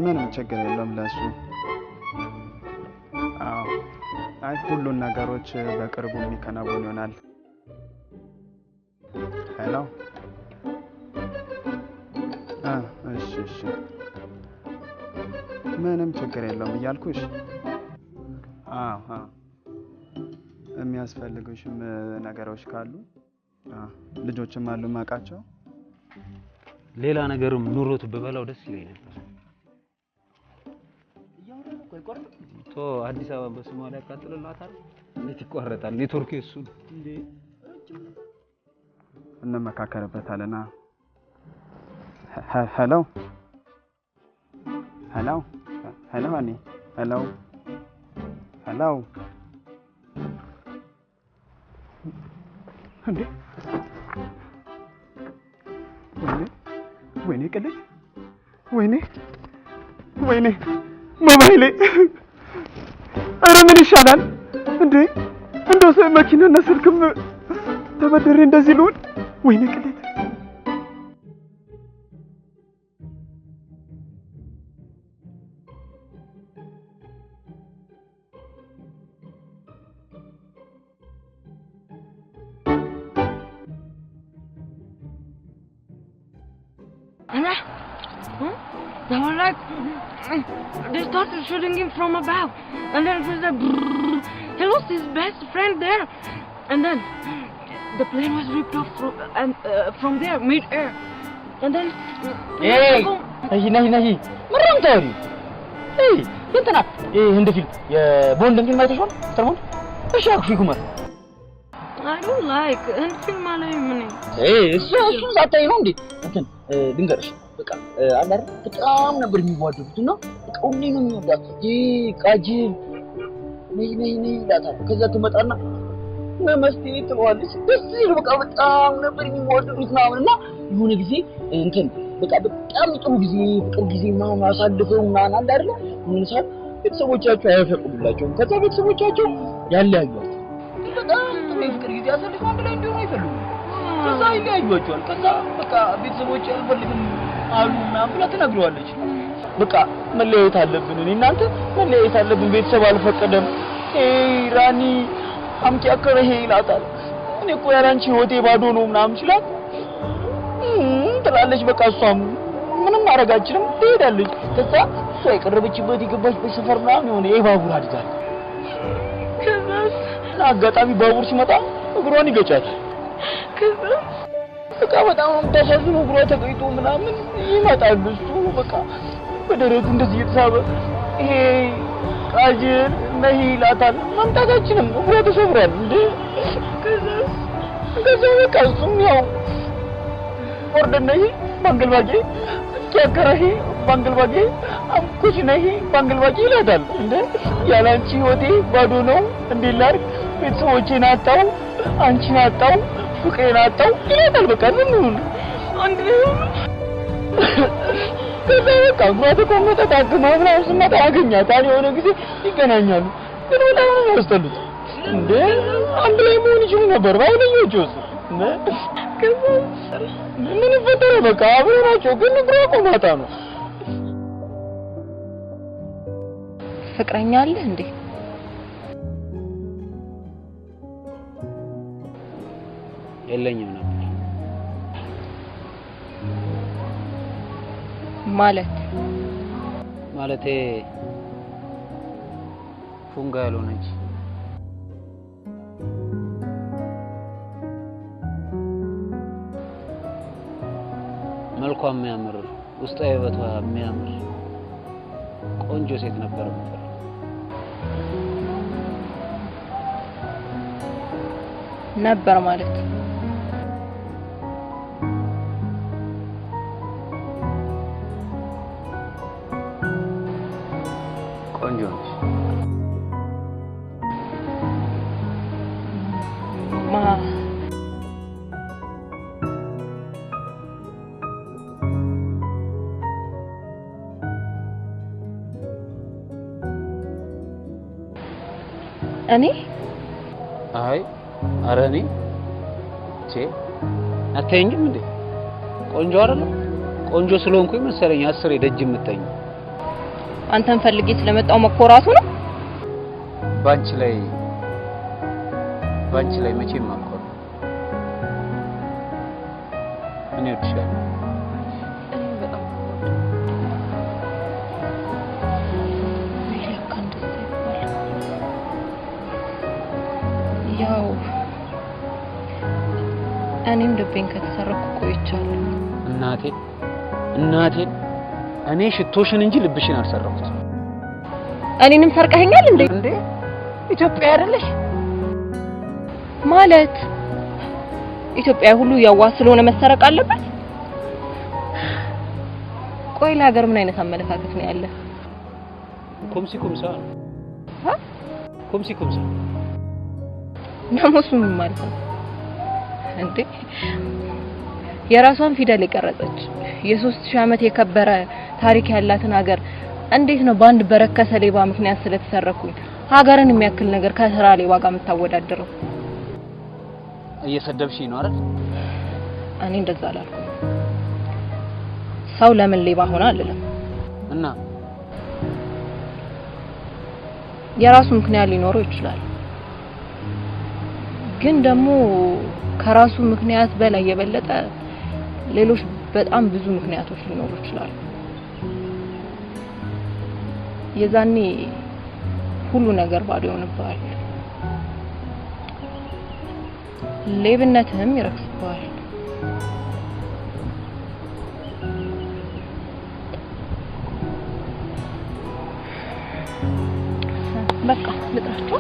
ምንም ችግር የለም ለሱ። አይ ሁሉን ነገሮች በቅርቡ የሚከናወኑ ይሆናል። ሄሎ እሺ ምንም ችግር የለውም እያልኩሽ። የሚያስፈልጉሽም ነገሮች ካሉ ልጆችም አሉ ማቃቸው። ሌላ ነገርም ኑሮት በበላው ደስ ይለኝ ነበር። ቶ አዲስ አበባ በሶማሊያ ያቃጥልላታል። እንዴት ይቆረጣል? ኔትወርክ እሱ እንዴ እንመካከርበታልና። ሄሎ ሃኒ ሄሎ እንዴ ወይኔ ቅልጅ ወይኔ ሞባይሌ ኧረ ምን ይሻላል እንዴ? እንደው መኪናና ስልክም ተበድሬ እንደዚህ ልሁን? ወይኔ ቅሌት። They were like, they started shooting him from above, and then it was like, he lost his best friend there, and then the plane was ripped off from there, mid-air, and then... Hey, nahi, maram tawri. Hey, yentana, hindi film, bond film mai tishon, tarmon, ashak fi kumar. I don't like, hindi film alay mani. Hey, so zata yi nondi, akan, dingarsh. በቃ አላር በጣም ነበር የሚዋደዱት እና በቃ ሁሌ ነው የሚወዳት። ቃጂል ነይ ይላታል። ከዛ ትመጣና መስቴ ትለዋለች። ደስ ይል በቃ በጣም ነበር የሚዋደዱት ምናምንና የሆነ ጊዜ እንትን በቃ በጣም ጥሩ ጊዜ ፍቅር ጊዜ ምናምን አሳልፈው ምናምን አንድ አይደለ ምን ሰዓት ቤተሰቦቻቸው አይፈቅዱላቸውም። ከዛ ቤተሰቦቻቸው ያለያዩት በጣም ጥሩ ፍቅር ጊዜ አሳልፈው አንድ ላይ እንዲሆኑ አይፈልጉም። ከዛ ይለያዩዋቸዋል። ከዛ በቃ ቤተሰቦች አልፈልግም አሉና ብላ ተናግረዋለች። በቃ መለያየት አለብን እኔ እናንተ መለያየት አለብን ቤተሰብ አልፈቀደም። ራኒ አምጪ አከረ ይላታል። እኔ እኮ ያላንቺ ህይወቴ ባዶ ነው ምናምን ይችላል ትላለች። በቃ እሷም ምንም ማረጋችንም ትሄዳለች። ከዛ እሷ የቀረበችበት የገባችበት ሰፈር ምናምን የሆነ የባቡር ሀዲድ አለ። ከዛስ አጋጣሚ ባቡር ሲመጣ እግሯን ይገጫል። ከዛ በቃ በጣም ተሳዝኖ እግሯ ተገይቶ ምናምን ይመጣል። እሱ በቃ በደረቱ እንደዚህ እየተሳበ ይሄ ቃጅል ነይ ይላታል። መምጣታችንም እግሯ ተሰብሯል እንዴ። ከዛ በቃ እሱም ያው ወርደን ነይ ባንገልባጌ ያከራሂ ባንገልባጌ ኩሽ ነይ ባንገልባጌ ይላታል። እንዴ ያላንቺ ህይወቴ ባዶ ነው እንዴ ላድርግ? ቤተሰቦቼን አጣው፣ አንቺን አጣው፣ ፍቅሬን አጣው ይላታል። በቃ ምን ነው አንድ ከዛ በቃ ጓደ ቆመጠ ታግማ ምናምን ስመጣ ያገኛታል። የሆነ ጊዜ ይገናኛሉ። ግን በጣም ነው ያስተሉት እንዴ አንድ ላይ መሆን ይችሉ ነበር ባይለኞቹስ ምን ይፈጠራል? በቃ አብረው ናቸው፣ ግን ንግሮ ቆማጣ ነው። ፍቅረኛ አለ እንዴ? የለኝም ነበር። ማለቴ ፉንጋ ያልሆነች መልኳ የሚያምር ውስጣዊ ህይወቷ የሚያምር ቆንጆ ሴት ነበር። ማለት ቆንጆ ነች። እኔ ኧረ እኔ አታየኝም እንዴ? ቆንጆ አይደለም? ቆንጆ ስለሆንኩኝ መሰለኝ 10 ደጅ የምትጠኝ። አንተን ፈልጌ ስለመጣው መኮራቱ ነው። ባንቺ ላይ መቼም አልኮራ። እኔ እወድሻለሁ። ያው እኔም ልቤን ከተሰረኩ ቆይቻለሁ። እናቴ እኔ ሽቶሽን እንጂ ልብሽን አልሰረኩት። እኔንም ሰርቀኸኛል እንዴ? ኢትዮጵያ አይደለሽ ማለት ኢትዮጵያ ሁሉ ያዋ ስለሆነ መሰረቅ አለበት? ቆይ ለሀገር ምን አይነት አመለካከት ነው ያለ? ኩምሳ ነሞሱ ምን ማለት ነው እንዴ? የራሷን ፊደል የቀረጸች የ3000 ዓመት የከበረ ታሪክ ያላትን ሀገር እንዴት ነው በአንድ በረከሰ ሌባ ምክንያት ስለተሰረኩኝ ሀገርን የሚያክል ነገር ከስራ ሌባ ጋር የምታወዳድረው? እየሰደብሽኝ ነው አይደል? እኔ እንደዛ አላልኩም። ሰው ለምን ሌባ ሆነ አልልም። እና የራሱ ምክንያት ሊኖረው ይችላል። ግን ደግሞ ከራሱ ምክንያት በላይ የበለጠ ሌሎች በጣም ብዙ ምክንያቶች ሊኖሩ ይችላሉ። የዛኔ ሁሉ ነገር ባዶ ይሆንብሃል። ሌብነትህም ይረክስብሃል። በቃ ልጥራቸው።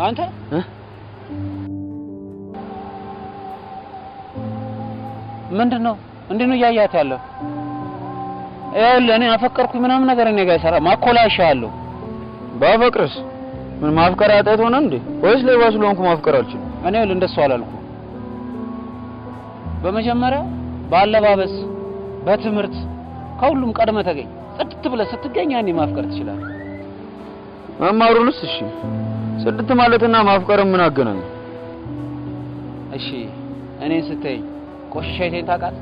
አንተ ምንድነው ያያት ያለው? እኔ አፈቀርኩኝ ምናምን ነገር እኔ ጋር ይሰራ ማኮላሻለሁ። ባፈቅርስ ምን ማፍቀር ያጣት ሆነ እንዴ? ወይስ ሌባ ስለሆንኩ ማፍቀር አልችልም? እኔ እንደሱ አላልኩም። በመጀመሪያ ባለባበስ በትምህርት ከሁሉም ቀድመ ተገኝ። ጽድት ብለህ ስትገኝ ያኔ ማፍቀር ትችላለህ። መማሩንስ እሺ፣ ጽድት ማለትና ማፍቀር ምን አገናኝ? እሺ እኔን ስትይ ቆሽሻይቴን ታውቃት?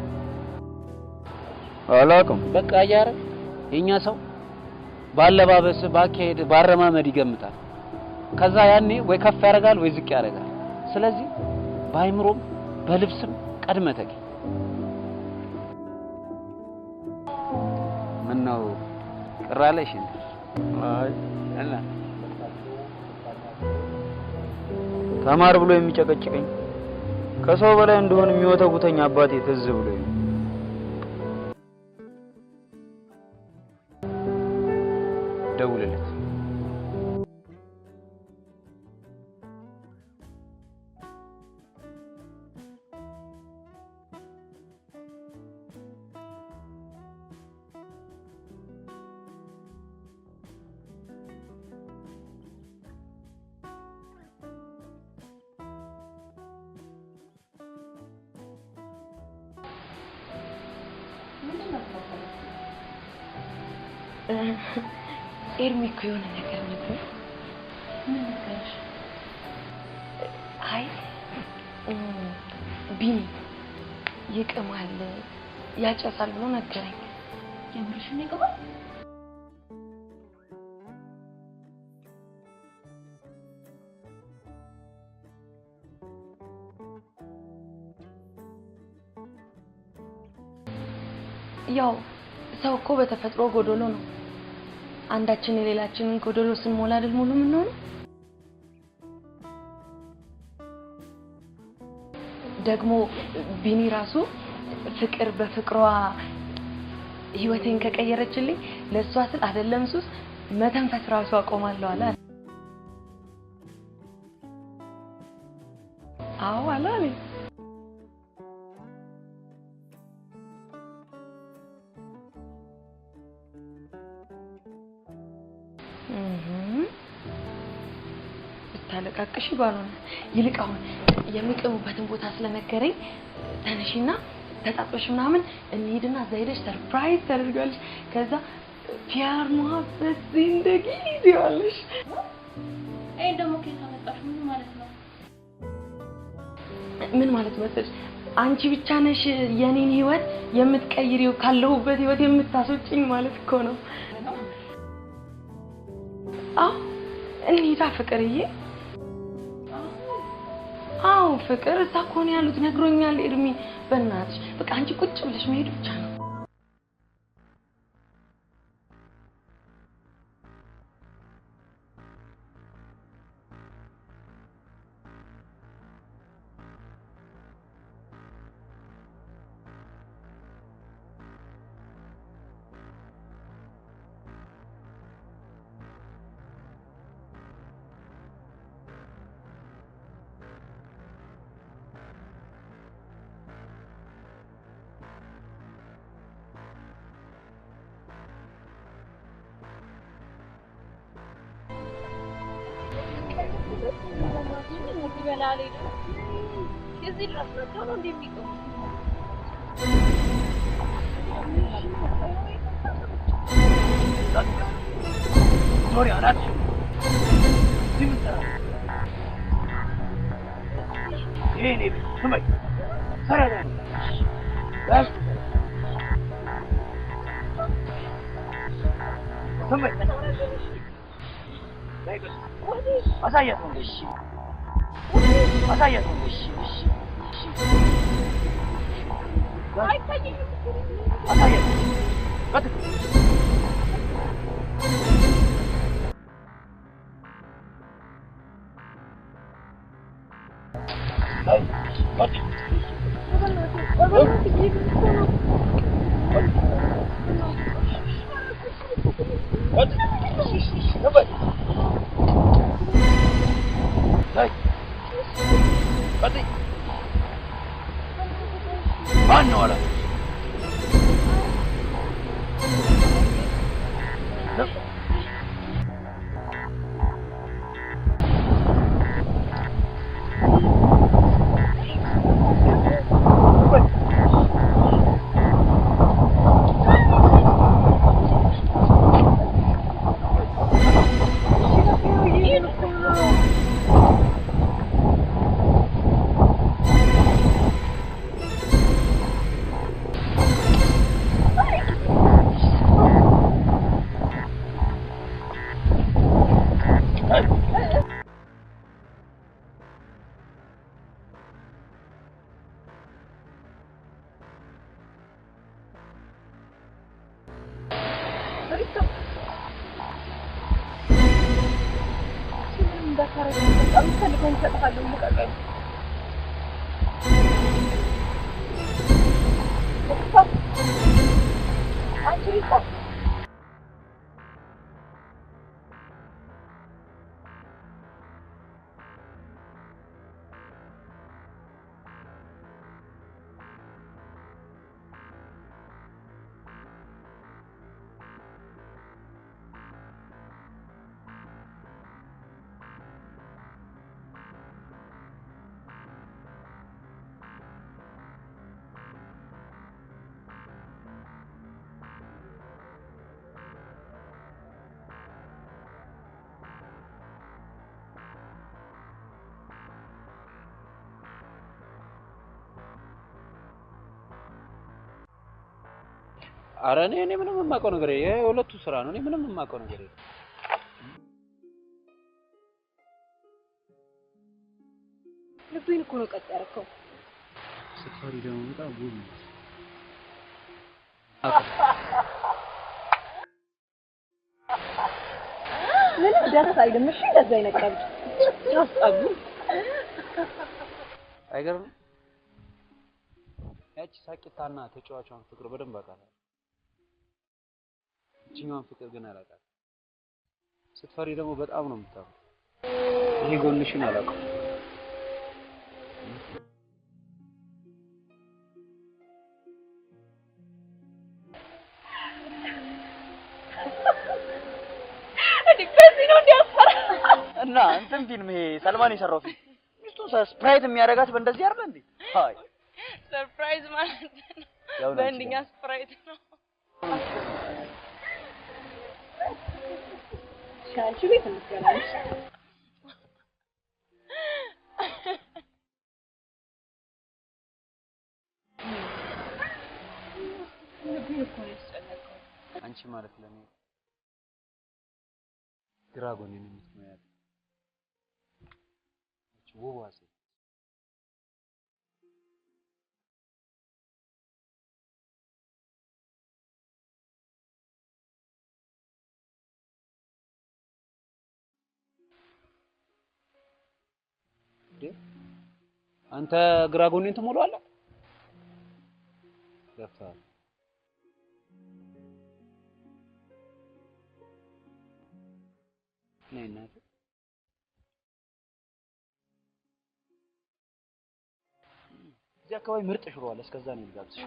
አላውቅም። በቃ ያያረ የኛ ሰው ባለባበስ ባካሄድ ባረማመድ ይገምታል። ከዛ ያኔ ወይ ከፍ ያደርጋል ወይ ዝቅ ያደርጋል። ስለዚህ በአይምሮም በልብስም ቀድመህ ተገኝ። ምን ነው ቅር አለሽ እንዴ? አይ አላ ተማር ብሎ የሚጨቀጭቀኝ ከሰው በላይ እንደሆነ የሚወተውተኝ አባቴ ትዝ ብሎኝ ደውልለት። ኤርሚ እኮ የሆነ ነገር ነበር። ምን ነገርሽ? አይ ቢኒ ይቅማል ያጨሳል ብሎ ነገረኝ። የምርሽን ይቅማል? ያው ሰው እኮ በተፈጥሮ ጎዶሎ ነው። አንዳችን የሌላችንን ጎዶሎ ስንሞላ አይደል ሙሉ ምን ነው? ደግሞ ቢኒ ራሱ ፍቅር በፍቅሯ ህይወቴን ከቀየረችልኝ ለሷ ስል አይደለም ሱስ መተንፈስ ራሱ አቆማለሁ አለ። አዎ አላለ። ታለቃቅሽ ባልሆነ ይልቅ አሁን የሚቀሙበትን ቦታ ስለነገረኝ ተነሽና ተጣጥበሽ ምናምን እንሂድና እዛ ሄደሽ ሰርፕራይዝ ታደርጋለሽ። ከዛ ፒያር ሙሀበት ዚንደጊ ይያለሽ። አይ ደግሞ ከዛ መጣሽ ምን ማለት ነው? ምን ማለት መሰለሽ አንቺ ብቻ ነሽ የኔን ህይወት የምትቀይሪው ካለሁበት ህይወት የምታስወጪኝ ማለት እኮ ነው። አዎ እንሂዳ ፍቅርዬ። አዎ ፍቅር እዛ እኮ ነው ያሉት ነግሮኛል ኤርሚ። በእናትሽ በቃ አንቺ ቁጭ ብለሽ መሄድ ብቻ ነው። Sorry, Arat. Ini, semai. Sarada. Bas. Semai. Baik. Masa ya tunggu. Masa ya tunggu. Baik saja. Masa ya. Betul. እንዳታረግ በጣም ፈልገው እንሰጥሃለን ልቀቀኝ አንቺ ልቆ ኧረ እኔ ምንም የማውቀው ነገር የለም የሁለቱ ስራ ነው እኔ ምንም የማውቀው ነገር የለም ልብኝ እኮ ነው ቀጥ ያደረከው ስትፈሪ ደግሞ በጣም ውብ ነው ምንም ደስ አይልም እሺ እንደዛ ይነቀብ ያስጣሉ አይገርም ያቺ ሳቂታና ተጫዋቿን ፍቅር በደንብ አውቃለሁ እቺኛዋን ፍቅር ግን አላውቃትም ስትፈሪ ደግሞ በጣም ነው የምታምረው ይሄ ጎንሽን አላውቅም እና እንትን ፊልም ይሄ ሰልማን የሰራው ፊልም ሚስቱ ሰርፕራይዝ የሚያደርጋት በእንደዚህ አይደል እንዴ አይ ሰርፕራይዝ ማለት ነው በእንደኛ ሰርፕራይዝ ነው ሻንቺ ቤት እንገናኝ አንቺ ማለት ለኔ ግራ ጎኔን የምትመያት እቺ ውቧ ሴት አንተ ግራ ጎኔን ትሞላለህ ገፋ ነይና እዚህ አካባቢ ምርጥ ሽሮ አለ እስከዛ ነው ልጋብዝሽ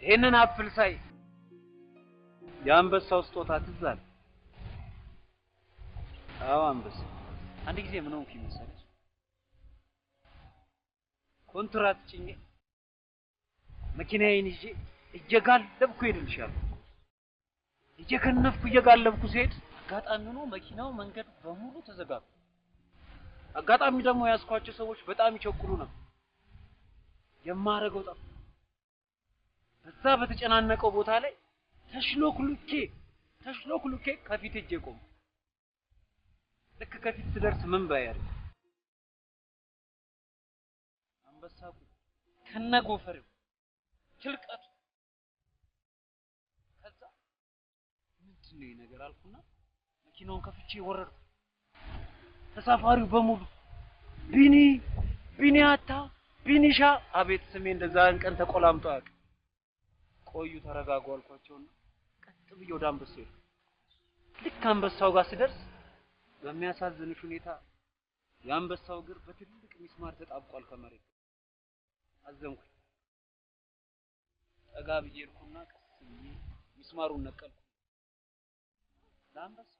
ይሄንን አፕል ሳይ የአንበሳው ስጦታ ትዝ አለ አዎ አንበሳ አንድ ጊዜ ምን ሆንኩ መሰለሽ ኮንትራት ጭኜ መኪናዬን ይዤ እየጋለብኩ ሄድልሻለሁ እየጋለብኩ ሲሄድ አጋጣሚ ሆኖ መኪናው መንገድ በሙሉ ተዘጋጋ አጋጣሚ ደግሞ ያስኳቸው ሰዎች በጣም ይቸኩሉ ነበር የማረገው ጠፋ በዛ በተጨናነቀው ቦታ ላይ ተሽሎክሉኬ ከፊት እጄ ቆም ልክ ከፊት ስደርስ ምን ባያር አንበሳው ከነጎፈሬው ትልቀቱ ከዛ ምንድነው ነገር አልኩና መኪናውን ከፍቼ ወረድኩ ተሳፋሪው በሙሉ ቢኒያታ ቢኒሻ አቤት ስሜ እንደዛን ቀን ተቆላምጦ ያውቅ ቆዩ ተረጋጉ አልኳቸውና ቀጥ ብዬ ወደ አንበሳው ልክ አንበሳው ጋር ስደርስ በሚያሳዝንሽ ሁኔታ የአንበሳው እግር በትልቅ ሚስማር ተጣብቋል ከመሬት አዘንኩ ጠጋ ብዬ ሄድኩና ቀስ ብዬ ሚስማሩን ነቀልኩ ለአንበሳው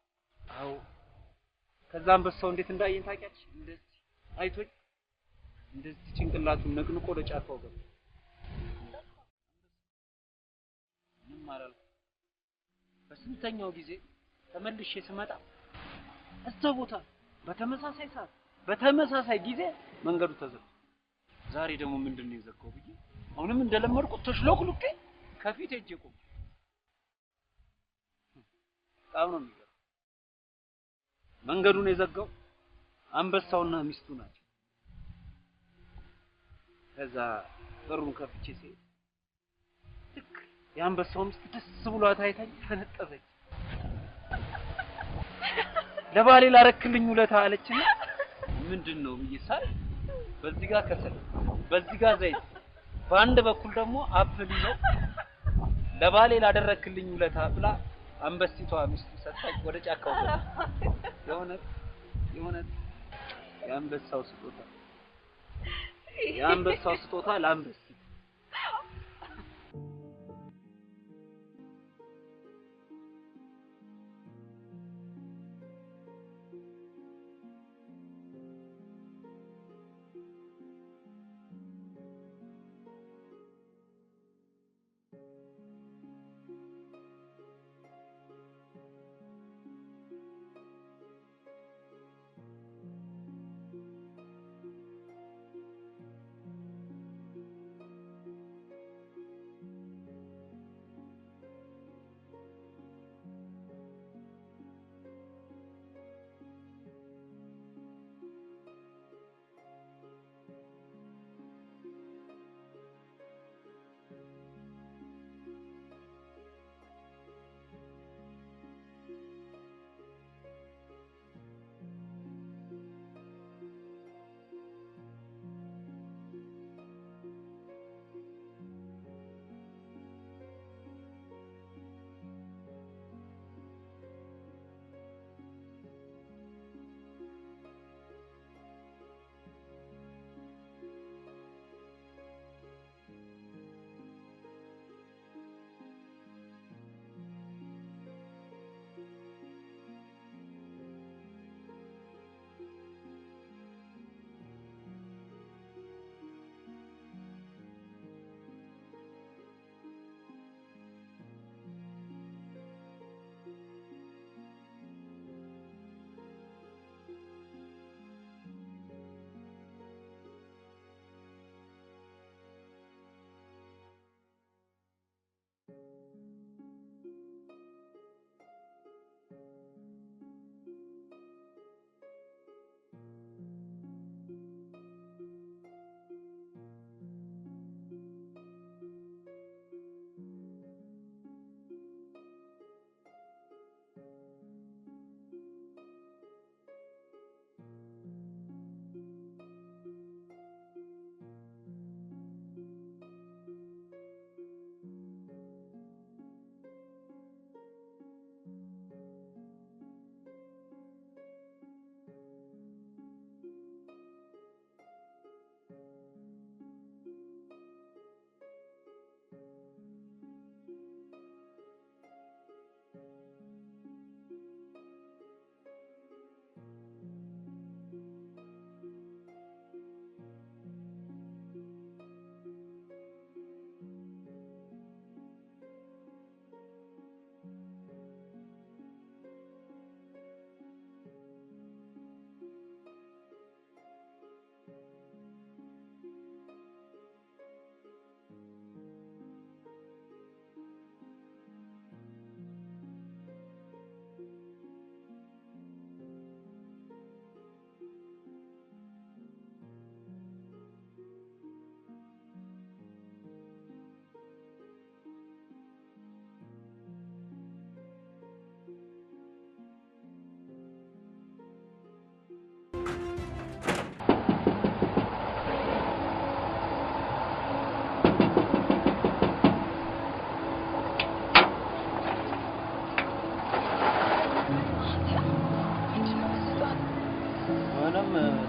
አዎ ከዛ አንበሳው እንዴት እንዳየኝ ታውቂያለሽ እንደዚህ አይቶኝ እንደዚህ ጭንቅላቱን ነቅንቆ ወደ ጫካው ገባ ምን ማራል በስንተኛው ጊዜ ተመልሼ ስመጣ እዛው ቦታ በተመሳሳይ ሰዓት በተመሳሳይ ጊዜ መንገዱ ተዘጋ ዛሬ ደግሞ ምንድነው የዘጋው ብዬ አሁንም እንደለመድኩት ተሽሎክሉኬ ከፊት እጄ ቆም ታው ነው የሚገርም መንገዱን የዘጋው አንበሳውና ሚስቱ ናቸው ከዛ በሩን ከፍቼ ሲል ልክ የአንበሳው ሚስት ደስ ብሏት አይታኝ ፈነጠዘች። ለባሌ ላረክልኝ ውለታ አለችና ምንድነው ብዬ ሳይ በዚህ ጋር ከሰል በዚህ ጋር ዘይት በአንድ በኩል ደግሞ አፕል ይዘው ለባሌ ላደረክልኝ ውለታ ብላ አንበሲቷ ሚስት ሰጣች። ወደ ጫካው የሆነ የአንበሳው ስጦታ ለአንበሲ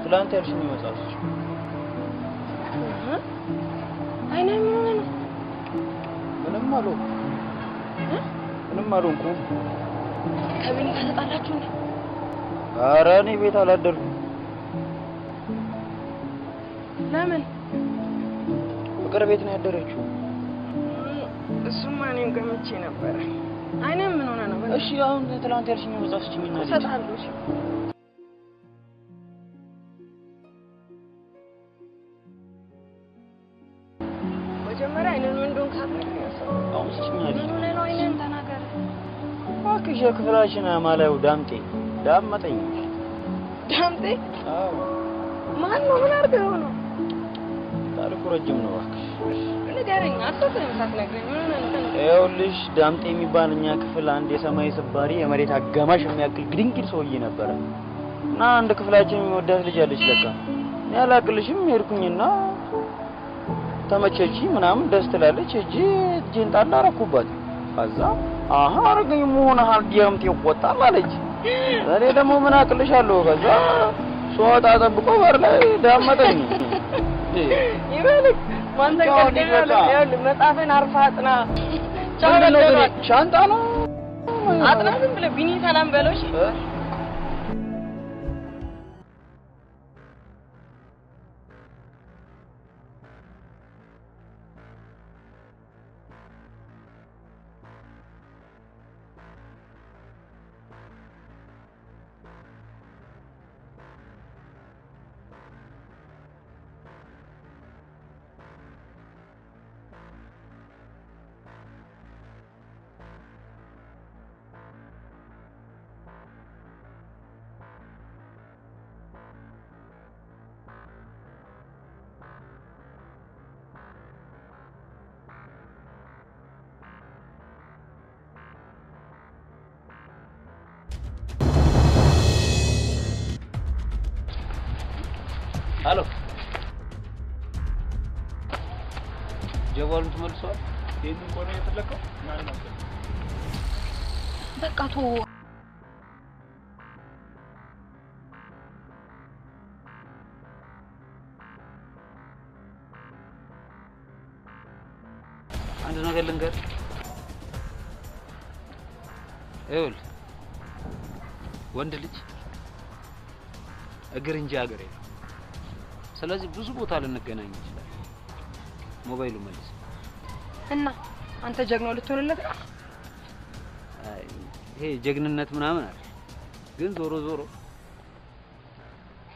ትላንት ያልሽኝ መጽሐፍ አይኔ ምን ሆነ ነው? ምንም አልሆንኩም። ከቢኒ ጋር ተጣላችሁ እንዴ? ኧረ እኔ ቤት አላደርኩም። ለምን? ፍቅር ቤት ነው ያደረችው። እሱማ እኔም ገምቼ ነበር። አይኔ ምን ሆነ ነው? እሺ አሁን ትላንት ያልሽኝ መጽሐፍ ስጪኝና እሰጥሃለሁ። እሺ መጀመሪያ አይኔን ምን እንደሆነ ካፈለክ አሁን ስጪኝ። ምን ሆነ ነው? አይኔን ተናገር እባክሽ። የክፍላችን አማላዩ ዳምጤ ዳመጠኝ። ዳምጤ? አዎ። ማን ነው? ምን አድርገው ነው? ታሪኩ ረጅም ነው እባክሽ። ንገረኝ። አትተውም ሳትነግረኝ ይኸውልሽ ዳምጤ የሚባል እኛ ክፍል አንድ የሰማይ ስባሪ የመሬት አጋማሽ የሚያክል ግድንግድ ሰውዬ ነበረ እና አንድ ክፍላችን የሚወዳት ልጅ አለች ለካ። እኔ አላቅልሽም ሄድኩኝና ተመቸች ምናምን ደስ ትላለች እጄን ጣል አደረኩባት። ከዛ አሃ አረገኝ መሆን ዳምጤ ይቆጣል አለች። እኔ ደግሞ ምን አቅልሻለሁ። ከዛ ሶጣ ጠብቆ በር ላይ ዳመጠኝ። ይበልክ ማንተ ቀደም መጣፈን አርፋ አጥና ሻንጣ ነው አጥና ዝም ብለህ ቢኒ ሰላም በለው እሺ። ሄሎ ጀዋሉን ተመልሷል። ይሄን ቆነ የተለቀው ማን ነው? በቃ ቶ አንድ ነገር ልንገር። ይኸውልህ ወንድ ልጅ እግር እንጂ አገር የለም። ስለዚህ ብዙ ቦታ ልንገናኝ ይችላል። ሞባይሉ መልስ እና አንተ ጀግናው ልትሆንለት ነው። አይ ይሄ ጀግንነት ምናምን አይደል፣ ግን ዞሮ ዞሮ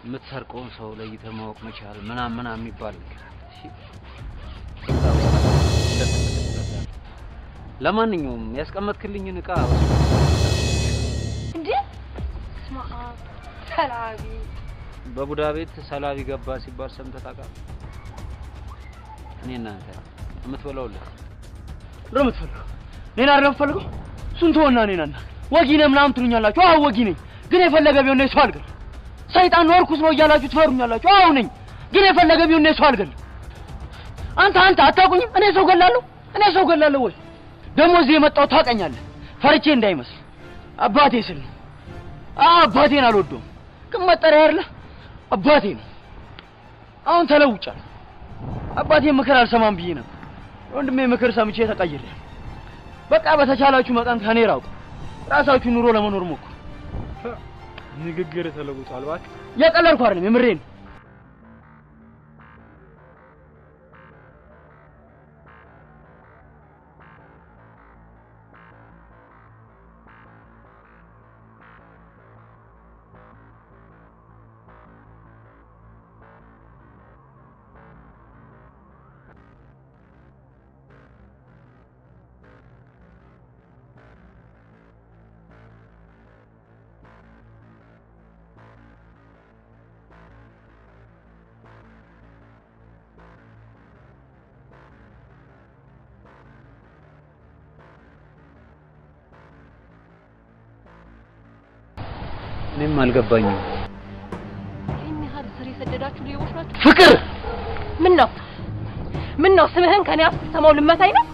የምትሰርቀውን ሰው ለይተህ ማወቅ መቻል ምናምን የሚባል ነገር እሺ። ለማንኛውም ያስቀመጥክልኝን ዕቃ እንዴ ስማ ሰላቢ በቡዳ ቤት ሰላቢ ገባ ሲባል ሰምተህ ታውቃለህ? እኔ እናንተ የምትበላውልህ ለምትፈልገው እኔን አይደለም ፈልገው ሱንቶና እኔና ወጊ ነህ ምናምን ትሉኛላችሁ። አዎ ወጊ ነኝ፣ ግን የፈለገ ቢሆን ነው ሰው አልገል። ሰይጣን ነው እርኩስ ነው እያላችሁ ትፈሩኛላችሁ። አዎ ነኝ፣ ግን የፈለገ ቢሆን ነው ሰው አልገል። አንተ አታውቁኝም? እኔ ሰው ገላለሁ ወይ? ደግሞ እዚህ የመጣው ታውቀኛለህ። ፈርቼ እንዳይመስል አባቴ ስል ነው። አባቴን አልወደውም፣ ግን መጠሪያ አይደለ አባቴ ነው። አሁን ተለውጫለሁ። አባቴ ምክር አልሰማም ብዬ ነበር። ወንድሜ ምክር ሰምቼ ተቀይሬ በቃ በተቻላችሁ መጠን ከኔ ራቁ። ራሳችሁ ኑሮ ለመኖር ሞክሩ። ንግግር ተለውጧል እባክህ። የቀለድኩ አይደለም የምሬን። እኔም አልገባኝም። ይሄን ያህል ስር የሰደዳችሁ ሌቦች ናችሁ። ፍቅር ምን ነው ስምህን ከኔ አፍ ሰማው ልመታኝ ነው?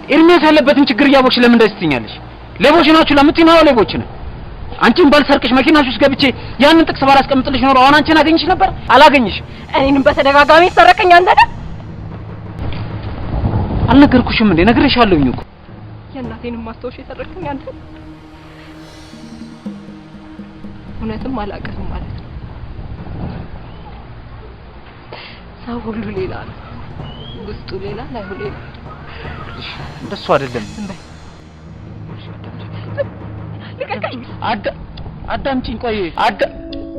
ኤርሚያስ ያለበትን ችግር እያወቅሽ ለምን እንደዚህ ትይኛለሽ? ሌቦች ናችሁ ለምትይኝ ነው ሌቦች ነን። አንቺን ባልሰርቅሽ መኪናሽ ውስጥ ገብቼ ያንን ጥቅስ ባላስቀምጥልሽ ኖሮ አሁን አንቺን አገኝሽ ነበር? አላገኝሽ። እኔንም በተደጋጋሚ ሰረቀኝ አንተ አይደል? አልነገርኩሽም እንዴ? ነግሬሻለሁኝ እኮ። የእናቴንም ማስታወሻ የሰረቀኝ አንተ እውነትም አላውቅም ማለት ነው። ሰው ሁሉ ሌላ ነው፣ ውስጡ ሌላ ላይሁ ሌላ። እንደሱ አይደለም። ልቀቀኝ። አዳምጪኝ ቆይ።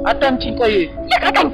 አዳምጪኝ ቆይ። ልቀቀኝ።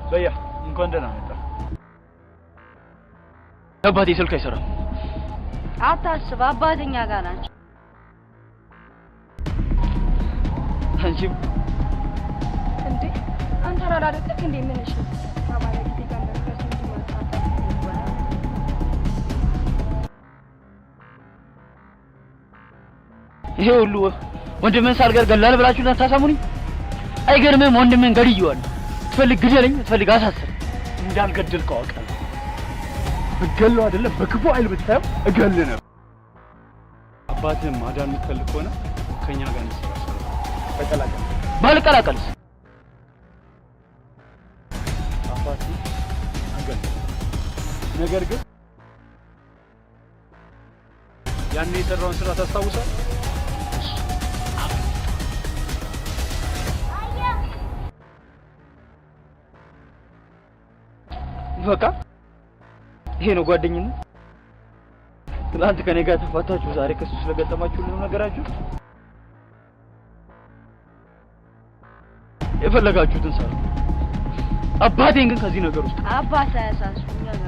በያ እንኳን ደህና መጣ። አባቴ ስልክ አይሰራም። አታስብ፣ አባተኛ ጋር ናቸው። አንቺም እንዴ አንተ አላደረክ እንዴ? ምን እሺ አባላ ጊዜ ጋር እንደርስ ይሄ ሁሉ ወንድምን ሳልገር ገላል ብላችሁ ታሳሙኝ? አይገርምም? ወንድምን ገድየዋለሁ። ትፈልግ ግደለኝ፣ ትፈልግ አሳስር። እንዳልገደልከው አውቃለሁ። ብገለው አይደለም በክፉ አይል ብታየው እገልህ ነበር። አባትህም ማዳን የምትፈልግ ከሆነ ከኛ ጋር እንስራ። ተቀላቀል። ባልቀላቀልስ አባትህ እገልህ። ነገር ግን ያኔ የሰራውን ስራ ታስታውሳለህ? በቃ ይሄ ነው ጓደኝነት። ትናንት ከኔ ጋር ተፋታችሁ፣ ዛሬ ከሱ ስለገጠማችሁ ሁሉ ነገራችሁ። የፈለጋችሁትን ሰሩ። አባቴን ግን ከዚህ ነገር ውስጥ አባቴ አያሳስቡኝ ነገር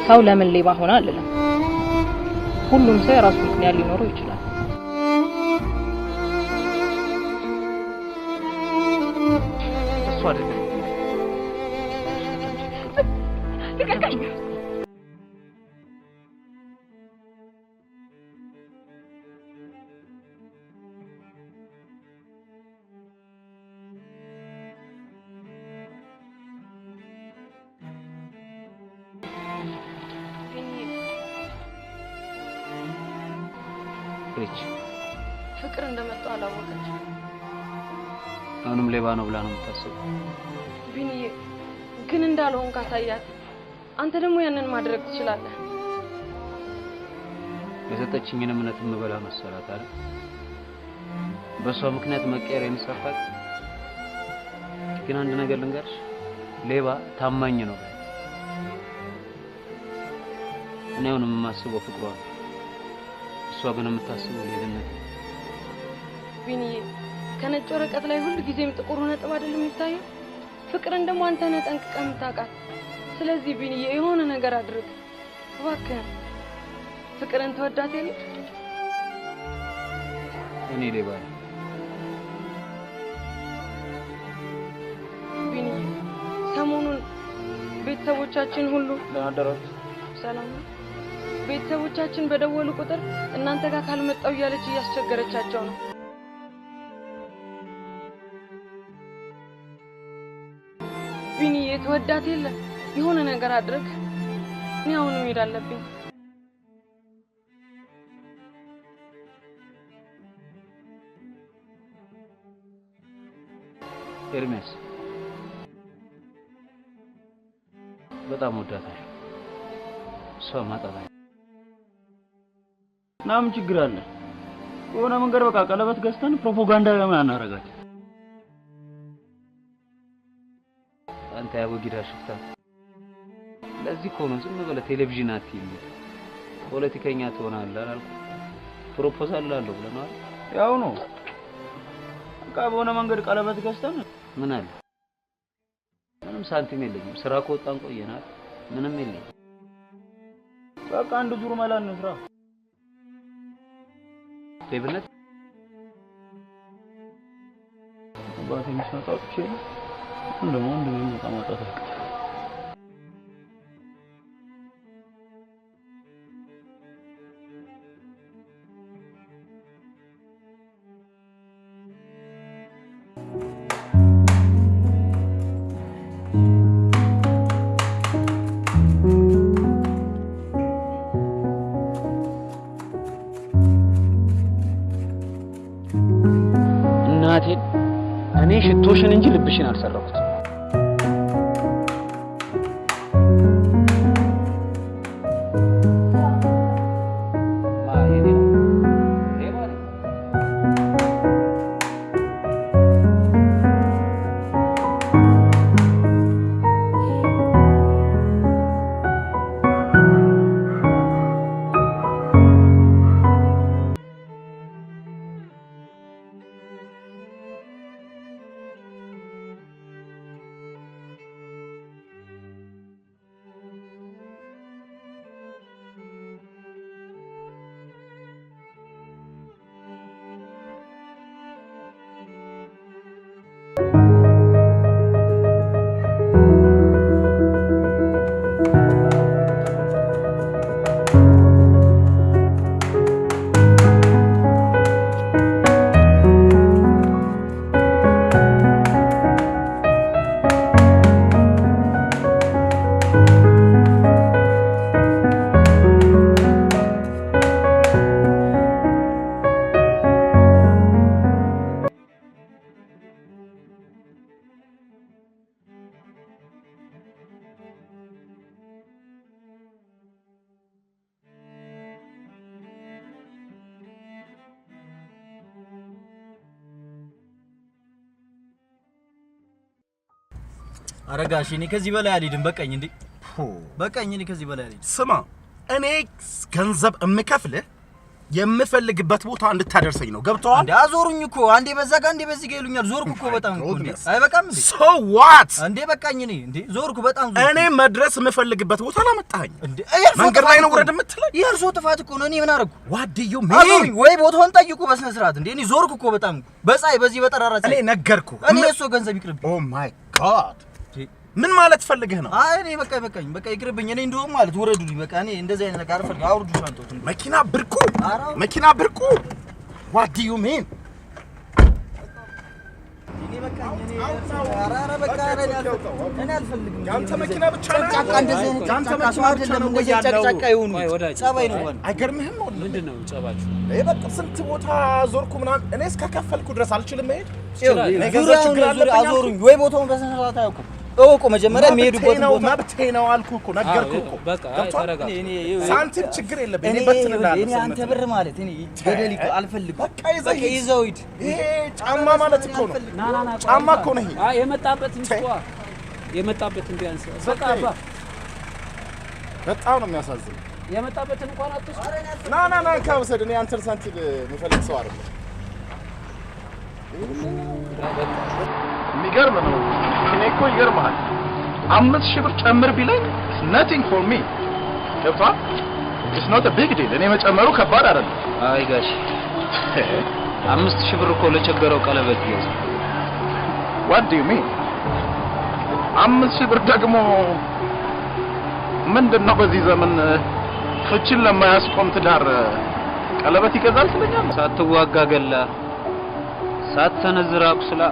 ሰው ለምን ሌባ ሆነ አይደለም። ሁሉም ሰው የራሱ ምክንያት ሊኖረው ይችላል። እሱ አይደለም ልቀቀኝ። ፍቅር እንደመጣው አላወቀች። አሁንም ሌባ ነው ብላ ነው የምታስበው። ቢኒዬ ግን እንዳልሆን ካሳያት አንተ ደግሞ ያንን ማድረግ ትችላለህ። የሰጠችኝን እምነት የምበላ መሰላት አይደል? በሷ ምክንያት መቀየር የምሰርፋት። ግን አንድ ነገር ልንገርሽ፣ ሌባ ታማኝ ነው። እኔ አሁንም የማስበው ፍቅሯ ነው። እሷ ግን የምታስበው ሌብነት። ቢኒዬ ከነጭ ወረቀት ላይ ሁሉ ጊዜም ጥቁሩ ነጥብ አይደለም የሚታየው። ፍቅርን ደግሞ አንተ ነህ ጠንቅቀህ የምታውቃት። ስለዚህ ቢኒዬ የሆነ ነገር አድርግ እባክህ። ፍቅርን ተወዳት የለ? እኔ ሌባ ነኝ ቢኒዬ። ሰሞኑን ቤተሰቦቻችን ሁሉ ለአደረስ ሰላም ነው። ቤተሰቦቻችን በደወሉ ቁጥር እናንተ ጋር ካልመጣው እያለች እያስቸገረቻቸው ነው። ቢኒዬ ተወዳት የለ? የሆነ ነገር አድርግ። እኔ አሁን መሄድ አለብኝ። ኤርሚያስ በጣም ወዳታለሁ። እሷ ማጣጣኝ ናም ችግር አለ። የሆነ መንገድ በቃ ቀለበት ገዝተን ፕሮፓጋንዳ ለምን አናረጋት? አንተ ያጎጊዳ ሽፍታ። ለዚህ እኮ ነው ዝም ብለህ ቴሌቪዥን አትይም። ፖለቲከኛ ትሆናለህ አላልኩ? ፕሮፖዛል አለው ብለህ ነው። ያው ነው በቃ በሆነ መንገድ ቀለበት ገዝተን ምን አለ? ምንም ሳንቲም የለኝም። ስራ ከወጣን ቆየናል። ምንም የለኝም። በቃ አንድ ዙር መላ እንስራ። ሌብነት ባቴ የሚሰጣው ይችላል እንደሞ እንደሚመጣ ማጣት አይቀር። ሽቶሽን እንጂ ልብሽን አልሰረኩት። አረጋሽ እኔ ከዚህ በላይ አልሄድም በቃኝ እንዴ በቃኝ እኔ ከዚህ በላይ አልሄድም ስማ እኔ ገንዘብ እምከፍልህ የምፈልግበት ቦታ እንድታደርሰኝ ነው ገብቷል እንዴ አዞሩኝ እኮ አንዴ በዛ ጋር አንዴ በዚህ ጋር ይሉኛል ዞርኩ እኮ በጣም እኮ እንዴ አይበቃም እንዴ so what እንዴ በቃኝ እኔ እንዴ ዞርኩ በጣም እኔ መድረስ የምፈልግበት ቦታ ላመጣኝ እንዴ መንገድ ላይ ነው ወረድ የምትለኝ የእርሶ ጥፋት እኮ ነው እኔ ምን አደረኩ what do you mean ወይ ቦታውን ጠይቁ በስነ ስርዓት እንዴ እኔ ዞርኩ እኮ በጣም በፀሐይ በዚህ በጠራራ እኔ ነገርኩ እኔ እሱ ገንዘብ ይቅርብ oh my god ምን ማለት ፈልገህ ነው አይ እኔ በቃኝ በቃ ይቅርብኝ እኔ እንደው ማለት ወረዱልኝ በቃ እኔ እንደዚህ አይነት ነገር አልፈልግም አውርዱ ሻንጣው መኪና ብርቁ what do you mean እኔ በቃኝ እኔ አራራ በቃ እኔ አልፈልግም ያንተ መኪና ብቻ ነው ጫካ እንደዚህ ያንተ መኪና አይደለም እንደዚህ ጫካ ይሁን ጸባይ ነው አይገርምህም ምንድነው ጸባችሁ በቃ ስንት ቦታ ዞርኩ ምናምን እኔ እስከከፈልኩ ድረስ አልችልም መሄድ ነገዘ ችግር አለ አዞሩኝ ወይ ቦታውን በስነ ስርዓት አያውቁም እውቁ መጀመሪያ የሚሄዱበት ቦታ መብቴ ነው አልኩህ እኮ ነገርኩህ እኮ በቃ ተረጋ ሳንቲም ችግር የለብኝ እኔ በትንላለሁ እኔ አንተ ብር ማለት እኔ ገደል አልፈልግም በቃ ይዘው ሂድ ይሄ ጫማ ማለት እኮ ነው ጫማ እኮ ነው ይሄ የመጣበትን እንኳን የመጣበትን ቢያንስ በቃ አባ በጣም ነው የሚያሳዝነው የመጣበትን እንኳን አጥቶ ና ካውሰድ እኔ አንተን ሳንቲም የምፈልግ ሰው አይደለም የሚገርም ነው እኔ እኮ ይገርምሃል 5000 ብር ጨምር ቢለኝ nothing for me ገብቷል it's not a big deal እኔ መጨመሩ ከባድ አይደለም አይ ጋሽ 5000 ብር እኮ ለቸገረው ቀለበት ይያዝ what do you mean 5000 ብር ደግሞ ምንድነው በዚህ ዘመን ፍቺን ለማያስቆም ትዳር ቀለበት ይገዛል ስለኛል ሳትዋጋ ገላ ሳትሰነዝር አቁስላ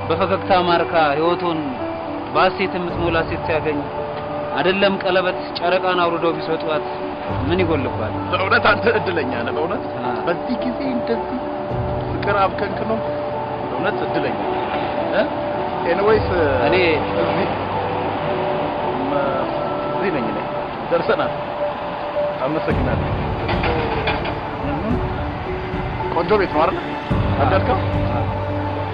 በፈገግታ ማርካ ህይወቱን ባሴት የምትሞላ ሴት ሲያገኝ አይደለም ቀለበት ጨረቃን አውርደው ቢሰጧት ምን ይጎልባል በእውነት አንተ እድለኛ ነህ በእውነት በዚህ ጊዜ እንደዚህ ፍቅር አብከንክ ነው በእውነት እድለኛ ኤኒዌይስ እኔ እዚህ ነኝ ደርሰናል አመሰግናለሁ ቆንጆ ቤት ነው አይደል አዳልከው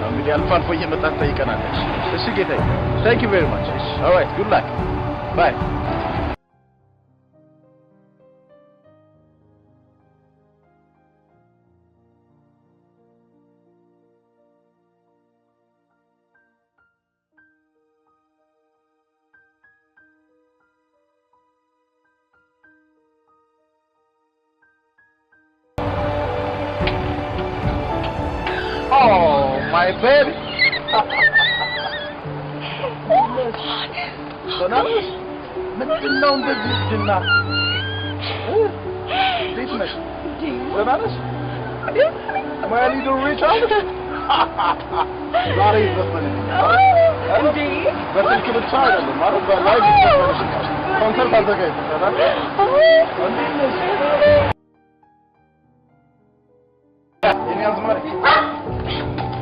እንግዲህ አልፎ አልፎ እየመጣህ ትጠይቀናለች እሺ ጌታዬ thank you very much all right good luck bye Oh, my baby. Sonalis? ምንድነው እንደዚህ ጅና? እንዴት ነሽ? Sonalis? My little Richard? ዛሬ ይዘፈን እንዴ? በስልክ ብቻ አይደለም ማለት በላይቭ ይዘፈን ኮንሰርት አዘጋጅተናል። እንዴት ነሽ? የኔ አዝማሪ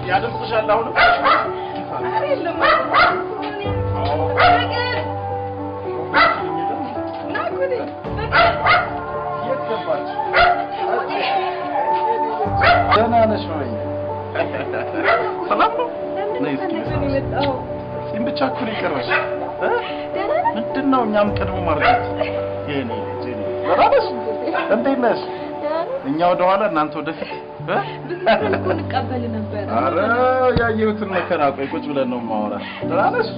ያድምጽሽ ይሻል አሁን አይደለም ናኩዲ የከባች ደህና ነሽ ወይ ሰላም ነው ነይ እስኪ ሲም ብቻ እኮ ነው የቀረሽ ምንድነው እኛም ቀድሞ ማርገት የኔ ልጅ ደህና ነሽ እንዴት ነሽ እኛ ወደ ኋላ እናንተ ወደፊት እንቀበል ነበር አረ ያየሁትን መከራ ቆይ ቁጭ ብለን ነው ማወራ ደህና ነሽ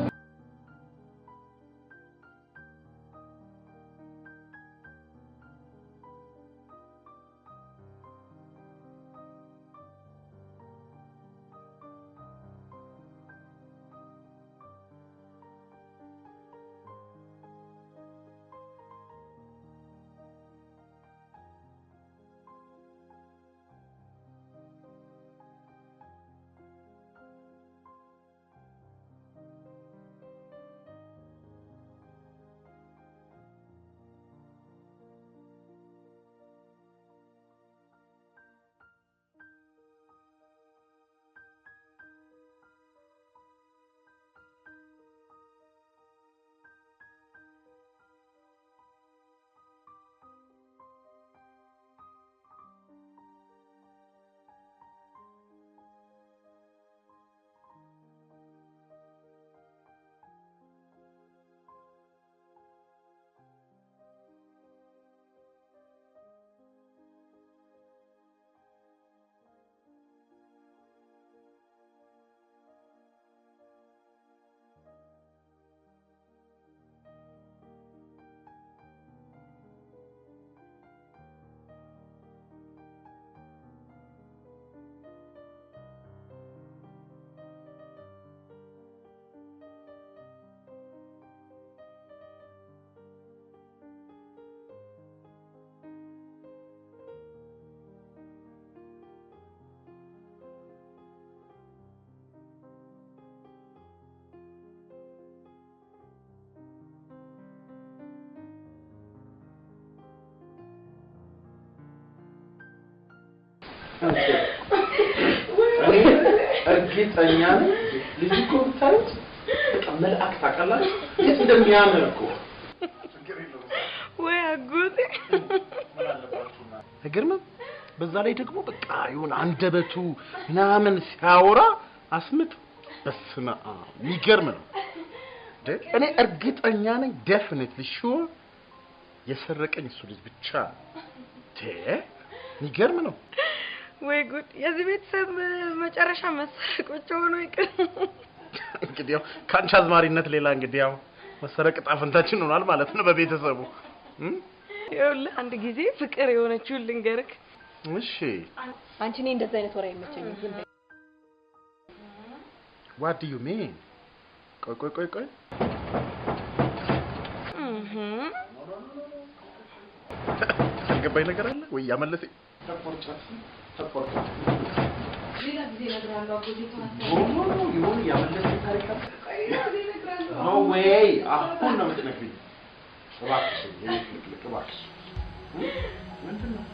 እርግጠኛ ነኝ ልጅ እኮ ብታዩት በቃ መልአክ ታውቃላችሁ የት እንደሚያምር እኮ ወይ አጎቴ አይገርምም በዛ ላይ ደግሞ በቃ ይሁን አንደበቱ ምናምን ሲያወራ አስምጥ በስመ አብ የሚገርም ነው እኔ እርግጠኛ ነኝ ዴፊኒትሊ ሹር የሰረቀኝ እሱ ልጅ ብቻ የሚገርም ነው ወይ ጉድ የዚህ ቤተሰብ መጨረሻ መሰረቆች ሆኖ ይቀር እንግዲህ ያው ካንቺ አዝማሪነት ሌላ እንግዲህ ያው መሰረቅ ጣፈንታችን ሆኗል ማለት ነው በቤተሰቡ ይኸውልህ አንድ ጊዜ ፍቅር የሆነችው ልንገርክ እሺ አንቺ ነኝ እንደዛ አይነት ወሬ አይመቸኝም ዝም በይ what do you mean ቆይ አልገባኝ ነገር አለ ወይ ያመለጠኝ ተቆርጫ ሌላ ጊዜ እነግርሃለሁ አጎቴ ተዋት ይሁን ያመለጠኝ ታሪክ ነው ወይ አሁን ነው የምትነግሪኝ እባክሽ እባክሽ ምንድን ነው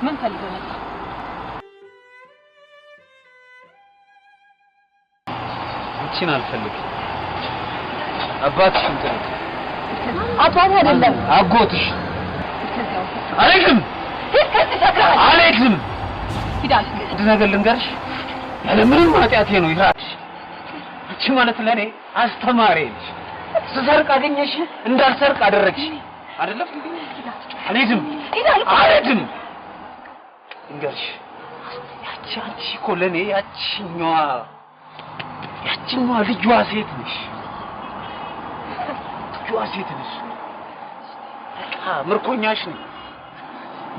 ምን ፈልገህ መጣ አንቺን አልፈልግም አባትሽን ጥሪ አባቴ አይደለም አጎትሽ አለክም አለክም ሂዳል ነገር ልንገርሽ ያለ ምንም ኃጢአቴ ነው ይራሽ አንቺ ማለት ለኔ አስተማሪ ነሽ ስሰርቅ አገኘሽ እንዳልሰርቅ አደረግሽ አይደለም አለክም አለክም ልንገርሽ ያቺ አንቺ እኮ ለኔ ያቺኛዋ ልጇ ሴት ነሽ በቃ ምርኮኛሽ ነኝ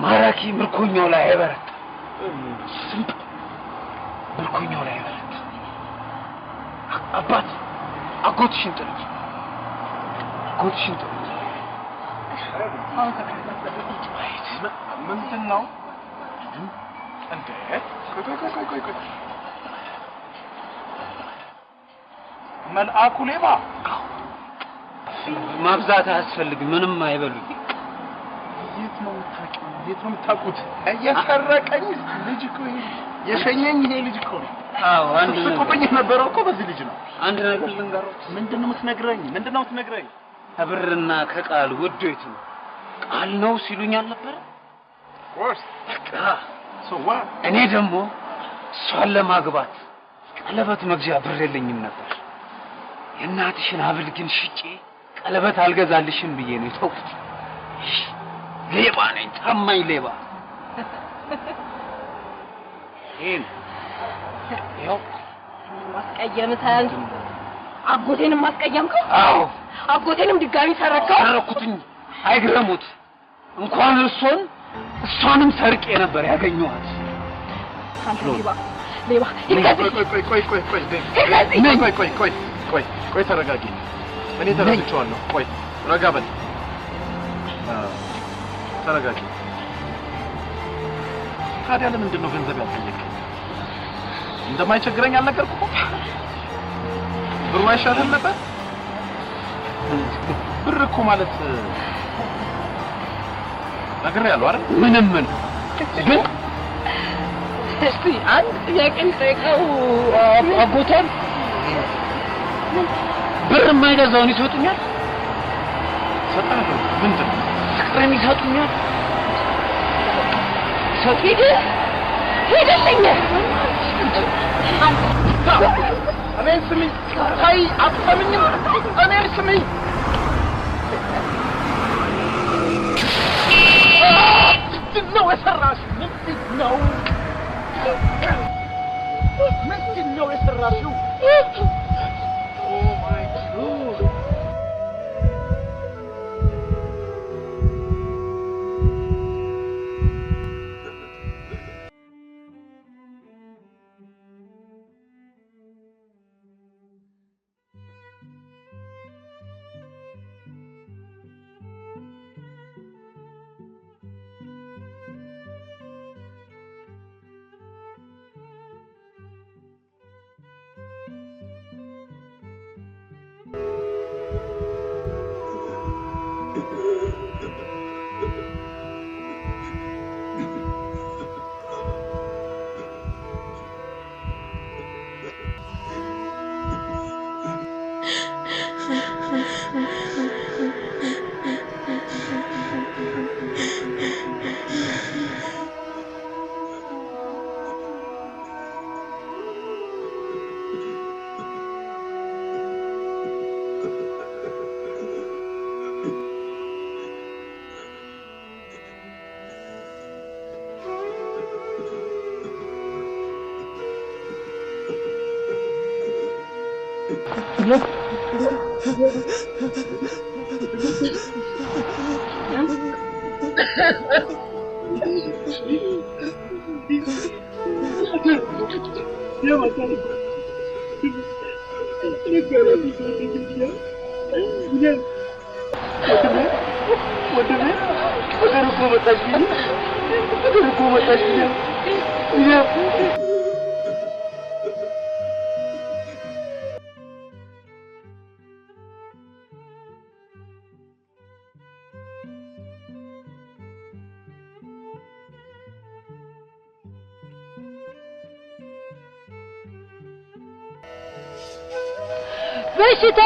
ማራኪ ምርኮኛው ላይ አይበረታ ምርኮኛው ላይ አይበረታ አባት አጎትሽን ጥሩት ምንድን ነው እንዴ ቆይ መልአኩ ሌባ ማብዛት አያስፈልግም ምንም አይበሉኝ የት ነው የምታውቁት የሰረቀኝ ልጅ እኮ የሸኘኝ ይሄ ልጅ እኮ ነው አዎ አንድ ነው ስቆኝ ነበረው እኮ በዚህ ልጅ ነው አንድ ነገር ልንገሮት ምንድነው የምትነግረኝ ከብርና ከቃል ወዶይት ነው ቃል ነው ሲሉኝ አልነበረ ኮርስ በቃ ሶዋ እኔ ደግሞ እሷን ለማግባት ቀለበት መግዣ ብር የለኝም ነበር የእናትሽን ሀብል ግን ሽጬ ቀለበት አልገዛልሽም ብዬ ነው የተውኩት ሌባ ነኝ ታማኝ ሌባ ይኸው ማስቀየምህ ታያንስ አጎቴንም ማስቀየምከው አዎ አጎቴንም ድጋሚ ሰረከው ሰረኩትኝ አይግረሙት እንኳን እሷንም ሰርቄ ነበር ያገኘኋት አንተ ሌባ ቆይ ተረጋጊ እኔ ተረጋግቻለሁ ቆይ ረጋ በል ተረጋጊ ታዲያ ለምንድን ነው ገንዘብ ያልጠየቅኝ እንደማይቸግረኝ አልነገርኩህ ብሩ አይሻልም ነበር ብር እኮ ማለት ነግሬያለሁ አይደል ምንም ግን እስቲ አንድ ጥያቄ ልጠይቀው አጎቴን ብር የማይገዛውን ይሰጡኛል ሰጣለሁ ምንድን ነው ፍቅርን ይሰጡኛል ሄደልኝ እኔን ስሚኝ አይ አትሰሚኝም እኔን ስሚኝ ምንድን ነው የሰራሽው ምንድን ነው የሰራሽው ኦ ማይ ጋድ በሽታ